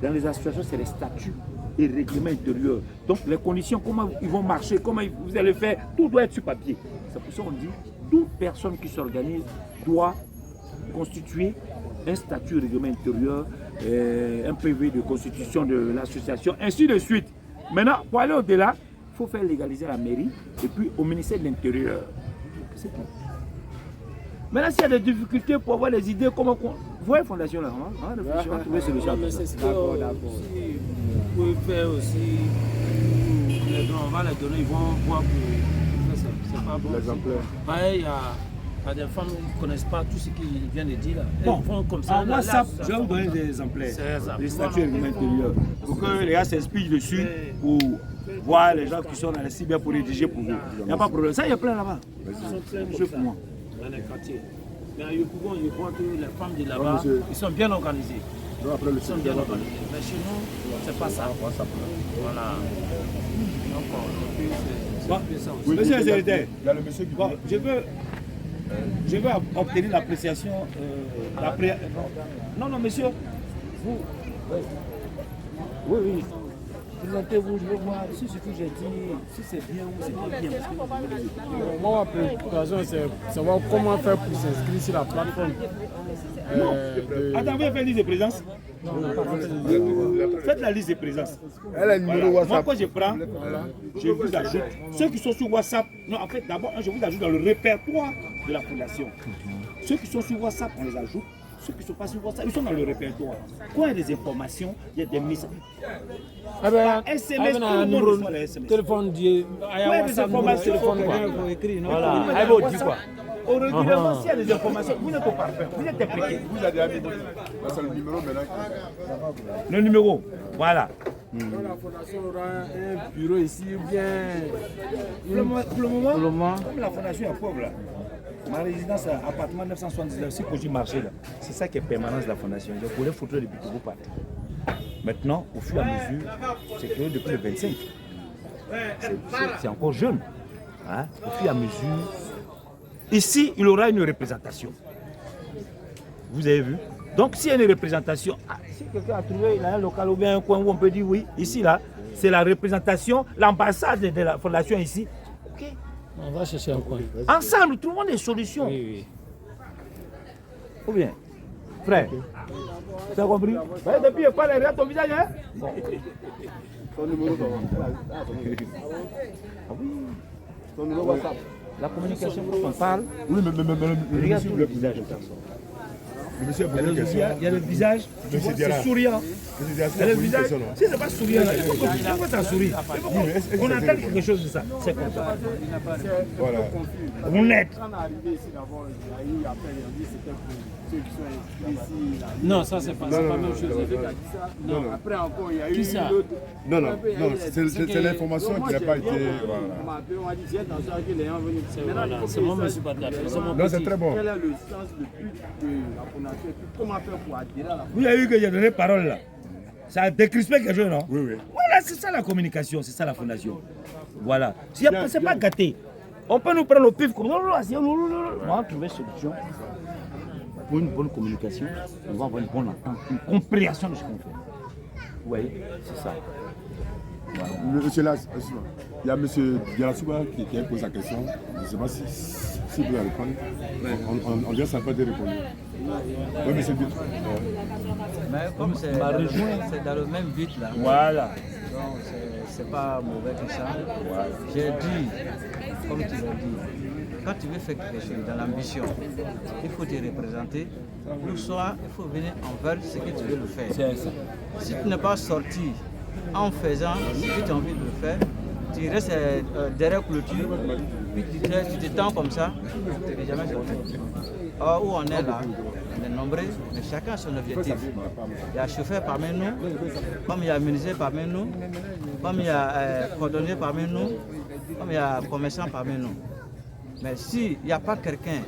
Dans les associations, c'est les statuts et règlements intérieurs. Donc les conditions, comment ils vont marcher, comment vous allez faire, tout doit être sur papier. C'est pour ça qu'on dit toute personne qui s'organise doit constituer un statut règlement intérieur, un PV de constitution de l'association, ainsi de suite. Maintenant, pour aller au-delà, il faut faire légaliser la mairie et puis au ministère de l'Intérieur. C'est tout. Maintenant, s'il y a des difficultés pour avoir les idées, comment... Vous voyez la fondation là, on va trouver solution. D'accord. Vous pouvez faire aussi, on va les donner, ils vont voir pour... C'est pas bon. Pareil, il y a des femmes qui ne connaissent pas tout ce qu'il vient de dire là. Bon, font comme ça. En WhatsApp, je vais vous donner des exemplaires, des statuts et règlements intérieurs, pour que les gars s'inspirent dessus, pour voir les gens qui sont dans les cyber pour rédiger pour vous. Il n'y a pas de problème. Ça, il y a plein là-bas. Ils sont plein Je pour moi. dans les quartiers. Mais à Yopougon, je vois que les femmes de là-bas, ils sont bien organisés. Donc après le sont bien organisés. Mais chez nous, c'est pas ça. Voilà. Donc, c'est ça aussi. Oui, monsieur le secrétaire, il y a le monsieur qui bon, je veux obtenir l'appréciation. Non, monsieur, vous. Oui. Présentez-vous, je veux voir si ce que j'ai dit, si c'est bien ou c'est pas bien. Moi, ma préoccupation, c'est savoir comment faire pour s'inscrire sur la plateforme. Attends, vous avez fait une liste de présence? Non, on n'a pas fait. Faites la liste de présence. Elle a le numéro WhatsApp. Moi, quand je prends, je vous ajoute. Ceux qui sont sur WhatsApp, non, en fait, d'abord, je vous ajoute dans le répertoire de la fondation. Ceux qui sont sur WhatsApp, on les ajoute. Ceux qui ne sont pas sur WhatsApp, ils sont dans le répertoire. Quand il y a des informations, il y a des messages. SMS, tout le monde reçoit les SMS. Téléphone, Quand il y a des informations, voilà. Régulièrement, s'il y a des informations, vous n'êtes pas parfait, vous êtes impliqué. Vous avez un numéro. C'est le numéro maintenant. Le numéro, voilà. La fondation aura un bureau ici ou bien. Pour le moment, comme la fondation est pauvre là, ma résidence, appartement 979, si j'ai marché là, c'est ça qui est permanence de la fondation. Je voulais foutre depuis que vous partez. Maintenant, au fur et à mesure, c'est créé depuis le 25. C'est encore jeune. Hein? Au fur et à mesure. Ici, il y aura une représentation. Vous avez vu? Donc, s'il y a une représentation, si quelqu'un a trouvé, il a un local ou bien un coin où on peut dire oui, ici là, c'est la représentation, l'ambassade de la fondation ici. Ok. On va chercher un coin. Ensemble, trouvons des solutions. Oui. Ou bien, frère, tu as compris? Depuis, il parle, regarde ton visage, hein? Bon. Ton numéro Ah oui. Ton numéro WhatsApp. La communication, quand on parle, oui, mais regarde tout le visage de personne. le monsieur a posé une question. Il y a le visage, c'est souriant. Il y a le visage, si c'est pas souriant, pourquoi ça sourit? On entend quelque chose de ça, c'est comme ça. Voilà. Honnête. Quand on est arrivé ici d'abord, il y a eu appel, on dit c'était pour ceux qui sont inscrits ici. Non, ça c'est pas la même chose. Non, après encore, il y a eu Qui ça? d'autres. Non, c'est l'information qui n'a pas été. On m'a appelé, on m'a dit, j'ai attention à que les gens viennent. Voilà, c'est mon monsieur Badla. Non, c'est très bon. Quel est le sens, le but de la fondation? Comment faire pour adhérer à la Vous avez vu que j'ai donné parole là. Ça a décrispé quelque chose, non? Oui, oui. Voilà, c'est ça la communication, c'est ça la fondation. Voilà. C'est pas gâté. On peut nous prendre au pif comme on va trouver une solution pour une bonne communication. On va avoir une bonne entente, une compréhension de ce qu'on fait. Vous voyez, c'est ça. Voilà. Monsieur là, il y a M. Diarasouba qui a posé la question. Je ne sais pas si vous la répondre. On vient simplement de répondre. Oui, monsieur But. Mais comme c'est dans le même but là, Voilà. donc c'est pas mauvais que ça. J'ai dit, comme tu l'as dit, quand tu veux faire quelque chose dans l'ambition, il faut te représenter. Le soir, il faut venir envers ce que tu veux le faire. C'est ça. Si tu n'es pas sorti en faisant ce que tu as envie de le faire, tu restes derrière clôture, puis tu te tends comme ça, tu n'es jamais sorti. Or, où on est là, on est nombreux, mais chacun a son objectif. Il y a chauffeur parmi nous, comme il y a menuisier parmi nous, comme il y a cordonnier parmi nous, comme il y a commerçant parmi nous. Mais s'il n'y a pas quelqu'un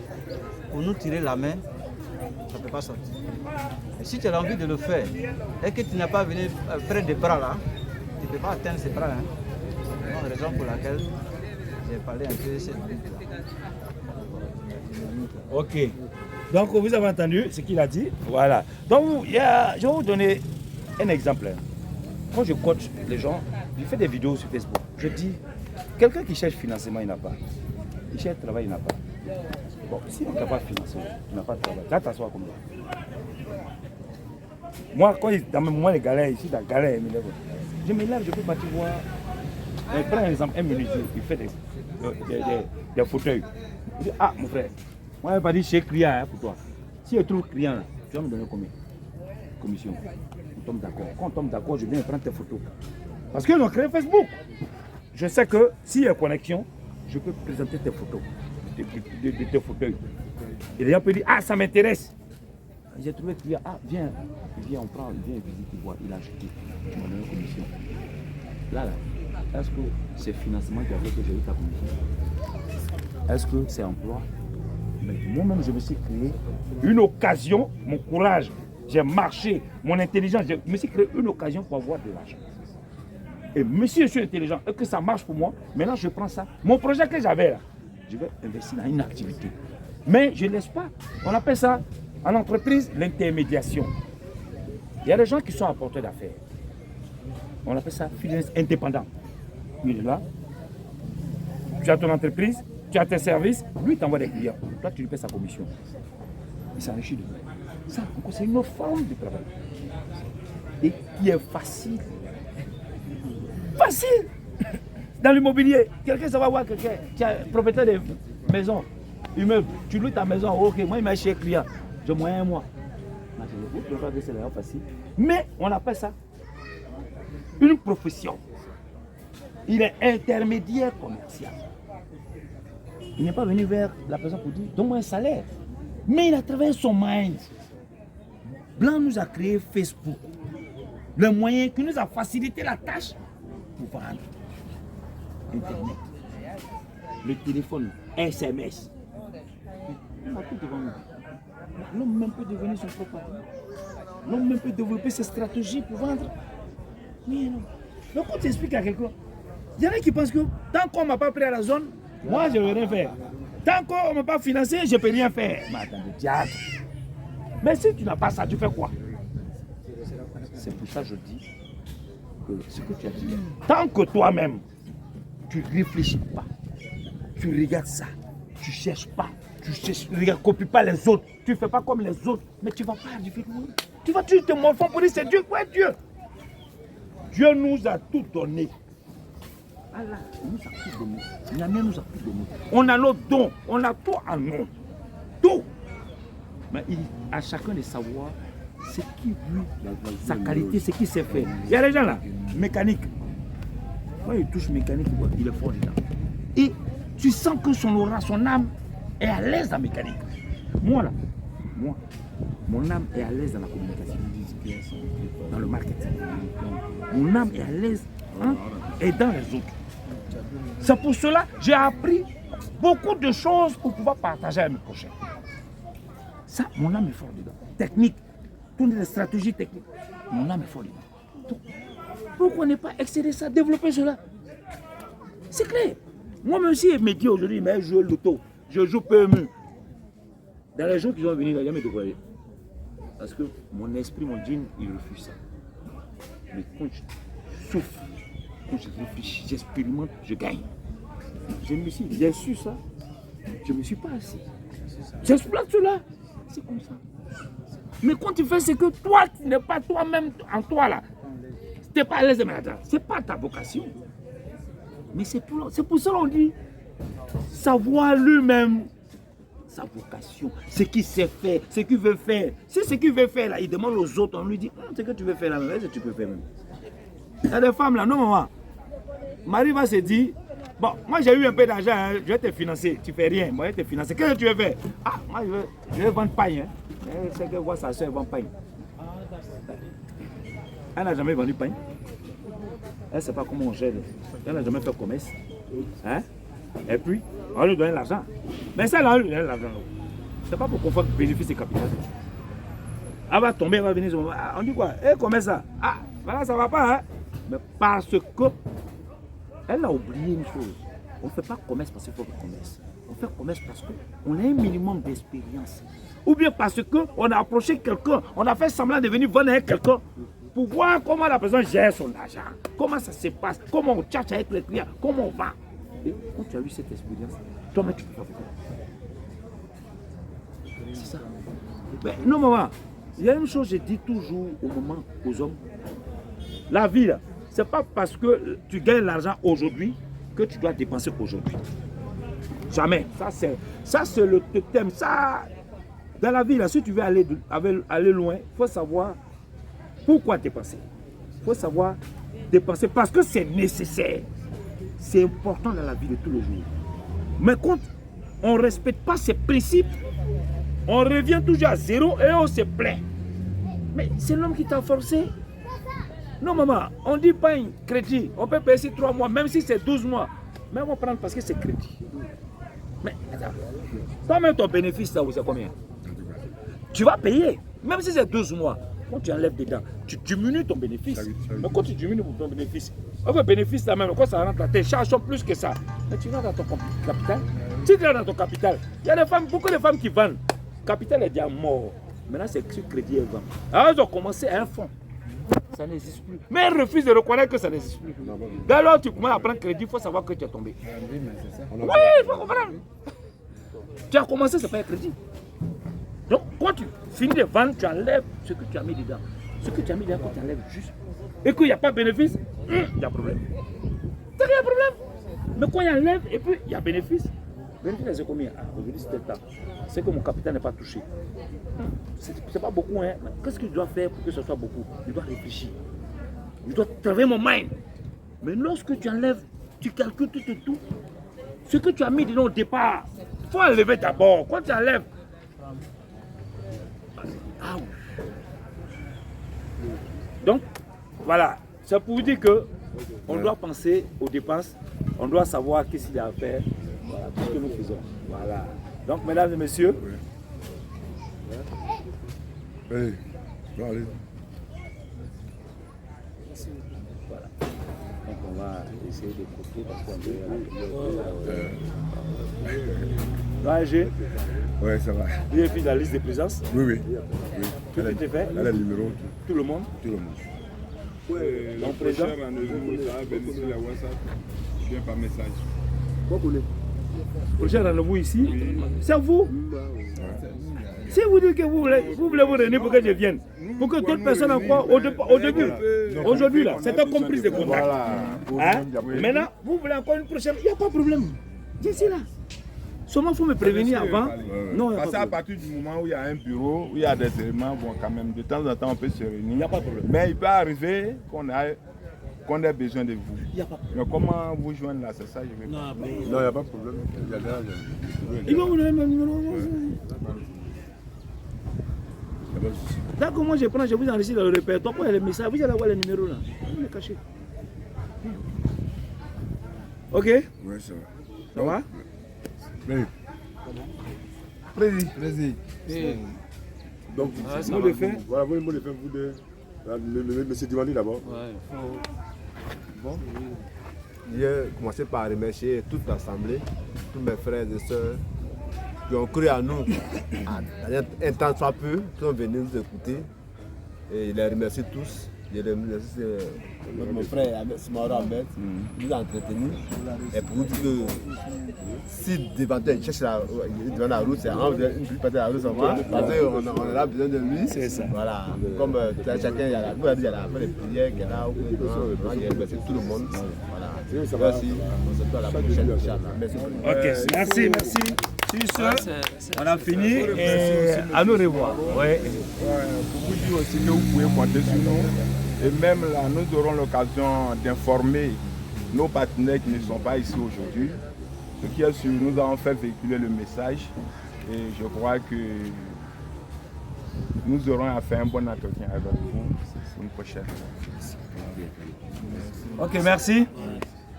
pour nous tirer la main, ça ne peut pas sortir. Et si tu as envie de le faire et que tu n'as pas venu près des bras là, tu ne peux pas atteindre ces bras. C'est la raison pour laquelle j'ai parlé un peu de cette lutte-là. Ok. Donc, vous avez entendu ce qu'il a dit. Voilà. Donc, je vais vous donner un exemple. Quand je coach les gens, je fais des vidéos sur Facebook. Je dis, quelqu'un qui cherche financement, il n'a pas. Il cherche travail, il n'a pas. Bon, si on ne t'a pas financé, tu n'as pas de travail. Là, t'assois comme ça. Moi, quand dans mes moments de galère, ici, dans la galère, je me lève, je peux partir voir. Je prends un exemple, un menuisier, il fait des fauteuils. Je dis, ah, mon frère, moi, je vais pas dire chez client pour toi. Si je trouve client, là, tu vas me donner combien? Commission. On tombe d'accord. Quand on tombe d'accord, je viens prendre tes photos. Parce qu'ils ont créé Facebook. Je sais que s'il y a connexion, je peux présenter tes photos, de tes fauteuils. Et les gens peuvent dire, ah, ça m'intéresse. J'ai trouvé client, ah, viens, on prend, il vient visiter, il voit, il a acheté, tu m'as donné une commission. Là, est-ce que c'est financement qui a fait que j'ai eu ta commission? Est-ce que c'est emploi? Mais moi-même, je me suis créé une occasion, mon courage, j'ai marché, mon intelligence, je me suis créé une occasion pour avoir de l'argent. Et monsieur, je suis intelligent et que ça marche pour moi, maintenant je prends ça. Mon projet que j'avais là, je vais investir dans une activité. Mais je ne laisse pas. On appelle ça en entreprise l'intermédiation. Il y a des gens qui sont apporteurs d'affaires. On appelle ça freelance indépendant. Il est là. Tu as ton entreprise, tu as tes services, lui t'envoie des clients. Toi tu lui paies sa commission. Il s'enrichit de toi. Ça, c'est une autre forme de travail. Et qui est facile. Facile. Dans l'immobilier, quelqu'un ça va voir quelqu'un qui est propriétaire de maison, immeuble. Tu loues ta maison, ok, moi il m'a chez client. J'ai moyen moi. Je peux faire que c'est facile. Mais on appelle ça une profession. Il est intermédiaire commercial. Il n'est pas venu vers la personne pour dire donne-moi un salaire. Mais il a travaillé son mind. Blanc nous a créé Facebook. Le moyen qui nous a facilité la tâche pour vendre. Internet. Le téléphone, SMS. On a tout devant nous. L'homme même peut devenir son propre patron. L'homme même peut développer ses stratégies pour vendre. Mais non. Donc quand tu expliques à quelqu'un, il y en a qui pensent que tant qu'on ne m'a pas pris à la zone, moi je ne vais rien faire. Tant qu'on ne m'a pas financé, je ne peux rien faire. Mais attendez, diable. Mais si tu n'as pas ça, tu fais quoi? C'est pour ça que je dis que ce que tu as dit, tant que toi-même, tu ne réfléchis pas, tu regardes ça, tu ne cherches pas, tu ne copies pas les autres, tu ne fais pas comme les autres, mais tu ne vas pas arriver loin. Tu vas toujours te morfondre pour dire c'est Dieu. Quoi Dieu? Dieu nous a tout donné. Allah nous a tout donné. L'année nous a tout donné. On a nos dons, on a tout en nous. Tout. Mais à chacun de savoir ce qui lui, sa qualité, ce qu'il sait faire. Il y a des gens là, mécanique. Quand il touche mécanique, il est fort dedans. Et tu sens que son aura, son âme est à l'aise dans la mécanique. Moi là, mon âme est à l'aise dans la communication, dans le marketing. Mon âme est à l'aise et dans les autres. C'est pour cela que j'ai appris beaucoup de choses pour pouvoir partager avec mes prochains. Ça, mon âme est fort dedans. Technique, toutes les stratégies techniques, mon âme est fort dedans. Donc, pourquoi ne pas excéder ça, développer cela? C'est clair. Moi-même aussi, il me dit aujourd'hui, mais je joue l'auto, je joue PMU. Dans les gens qui sont venus, il n'y a jamais de voyer. Parce que mon esprit, mon djinn, il refuse ça. Mais quand je souffre, quand je réfléchis, j'expérimente, je gagne. J'ai su ça, je ne me suis pas assis. J'exploite cela. C'est comme ça. Mais quand tu fais ce que toi, tu n'es pas toi-même en toi là, tu n'es pas à l'aise de mettre, ce n'est pas ta vocation. Mais c'est pour ça qu'on dit savoir lui-même sa vocation, ce qu'il sait faire, ce qu'il veut faire. C'est ce qu'il veut faire là, il demande aux autres, on lui dit ce que tu veux faire là, est-ce que tu peux faire même. Il y a des femmes là, non maman. Marie va se dire, bon, moi j'ai eu un peu d'argent, hein, je vais te financer, tu fais rien, moi je vais te financer. Qu'est-ce que tu veux faire? Ah, moi je vais vendre pain. Hein. C'est que voir sa soeur vendre pain. Elle n'a jamais vendu pain. Elle ne sait pas comment on gère. Elle n'a jamais fait commerce. Hein? Et puis, on lui donne l'argent. Mais ça, là, on lui donne l'argent. Ce n'est pas pour qu'on fasse bénéfice et capital. Elle va tomber, elle va venir. On dit quoi? Eh, commerce ça. Ah, voilà, ça ne va pas. Hein? Mais parce que elle a oublié une chose. On ne fait pas commerce parce qu'il faut faire commerce. On fait commerce parce qu'on a un minimum d'expérience. Ou bien parce qu'on a approché quelqu'un, on a fait semblant de venir vendre avec quelqu'un pour voir comment la personne gère son argent, comment ça se passe, comment on tchatche avec les clients, comment on va. Et quand tu as eu cette expérience, toi-même tu peux faire beaucoup. C'est ça. Mais non, maman, il y a une chose que je dis toujours au moment aux hommes. La vie, ce n'est pas parce que tu gagnes l'argent aujourd'hui que tu dois dépenser aujourd'hui. Jamais. Ça, c'est le thème. Ça, dans la vie, là, si tu veux aller loin, il faut savoir pourquoi dépenser. Il faut savoir dépenser parce que c'est nécessaire. C'est important dans la vie de tous les jours. Mais quand on ne respecte pas ces principes, on revient toujours à zéro et on se plaint. Mais c'est l'homme qui t'a forcé. Non, maman, on ne dit pas un crédit. On peut payer 3 mois, même si c'est 12 mois. Mais on va prendre parce que c'est crédit. Mais attends, toi-même ton bénéfice, ça vous c'est combien? Tu vas payer. Même si c'est 12 mois, quand tu enlèves dedans, tu diminues ton bénéfice. Mais quand tu diminues ton bénéfice, le bénéfice là même, quand ça rentre là, tes charges sont plus que ça. Mais tu vas dans ton capital. Si tu vas dans ton capital, il y a des femmes, beaucoup de femmes qui vendent. Le capital est déjà mort. Maintenant, c'est sur crédit et vente. Alors, ils ont commencé à un fonds. Ça n'existe plus. Mais ils refusent de reconnaître que ça n'existe plus. Dès lors, tu commences à prendre crédit, il faut savoir que tu es tombé. Oui, il faut comprendre. Tu as commencé, c'est pas un crédit. Donc, quand tu finis de vendre, tu enlèves ce que tu as mis dedans. Ce que tu as mis dedans, quand tu enlèves juste. Et qu'il n'y a pas de bénéfice, il y a problème. C'est qu'il y a problème. Mais quand il enlève, et puis il y a bénéfice. Bénéfice, c'est combien? Aujourd'hui, c'est tel temps. C'est que mon capital n'est pas touché. C'est pas beaucoup, hein. Qu'est-ce que je dois faire pour que ce soit beaucoup? Je dois réfléchir. Je dois travailler mon mind. Mais lorsque tu enlèves, tu calcules tout et tout. Ce que tu as mis dedans au départ, il faut enlever d'abord. Quand tu enlèves, donc, voilà. C'est pour vous dire que on doit penser aux dépenses, on doit savoir qu'est-ce qu'il y a à faire. Voilà, tout ce que nous faisons. Voilà. Donc, mesdames et messieurs. Allez, allez. Voilà. Donc, on va essayer de copier parce qu'on est. Ouais, ça va. Vous avez pris la liste de présence? Oui, oui. Tout était fait? Là, le numéro. Tout le monde? Tout le monde. Oui, le prochain rendez-vous, ça va venir sur la WhatsApp, bien par message. Prochain rendez-vous ici, c'est vous. Si vous dites que vous voulez vous réunir pour que je vienne, pour que d'autres personnes en croient au début, aujourd'hui là, c'est un complice de contact. Hein? Maintenant, vous voulez encore une prochaine, il n'y a pas de problème. D'ici là. Seulement, il faut me prévenir avant. Non, parce qu'à partir du moment où il y a un bureau, où il y a des éléments, bon, quand même, de temps en temps, on peut se réunir. Il n'y a pas de problème. Mais il peut arriver qu'on ait besoin de vous. Il n'y a pas de problème. Mais comment vous joindre là, c'est ça, je vais Non, il n'y a pas de problème. Il va vous donner mon numéro. D'accord, moi je prends, je vous enregistre dans le répertoire. Pour les messages, vous allez avoir les numéros là. Vous les cachez. Ok? Oui, ça va. Ça va? Oui. Président. Donc, vous le faites. Voilà, vous le faites, vous deux. Monsieur Dimani d'abord. Bon. Je vais commencer par remercier toute l'Assemblée, tous mes frères et sœurs qui ont cru à nous un temps soit peu, qui sont venus nous écouter. Et je les remercie tous. Je remercie mon frère Simaro Ahmed qui nous a entretenus. Et pour vous dire que si devant la route, c'est une petite partie de la route seulement, parce qu'on a besoin de lui. C'est ça. Voilà. Comme chacun, il y a la prière qui est là. Je remercie tout le monde. Voilà. Merci. On se voit à la prochaine. Merci. Ok, merci. On a fini et à nous revoir. Ouais. Pour vous dire aussi que vous pouvez compter sur nous. Et même là, nous aurons l'occasion d'informer nos partenaires qui ne sont pas ici aujourd'hui. Ce qui est sûr, nous avons fait véhiculer le message et je crois que nous aurons à faire un bon entretien avec vous pour une prochaine. Ok, merci.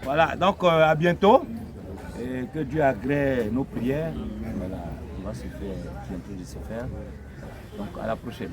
Voilà, donc à bientôt. Et que Dieu agrée nos prières. Voilà, on va se faire bientôt de se faire. Donc à la prochaine.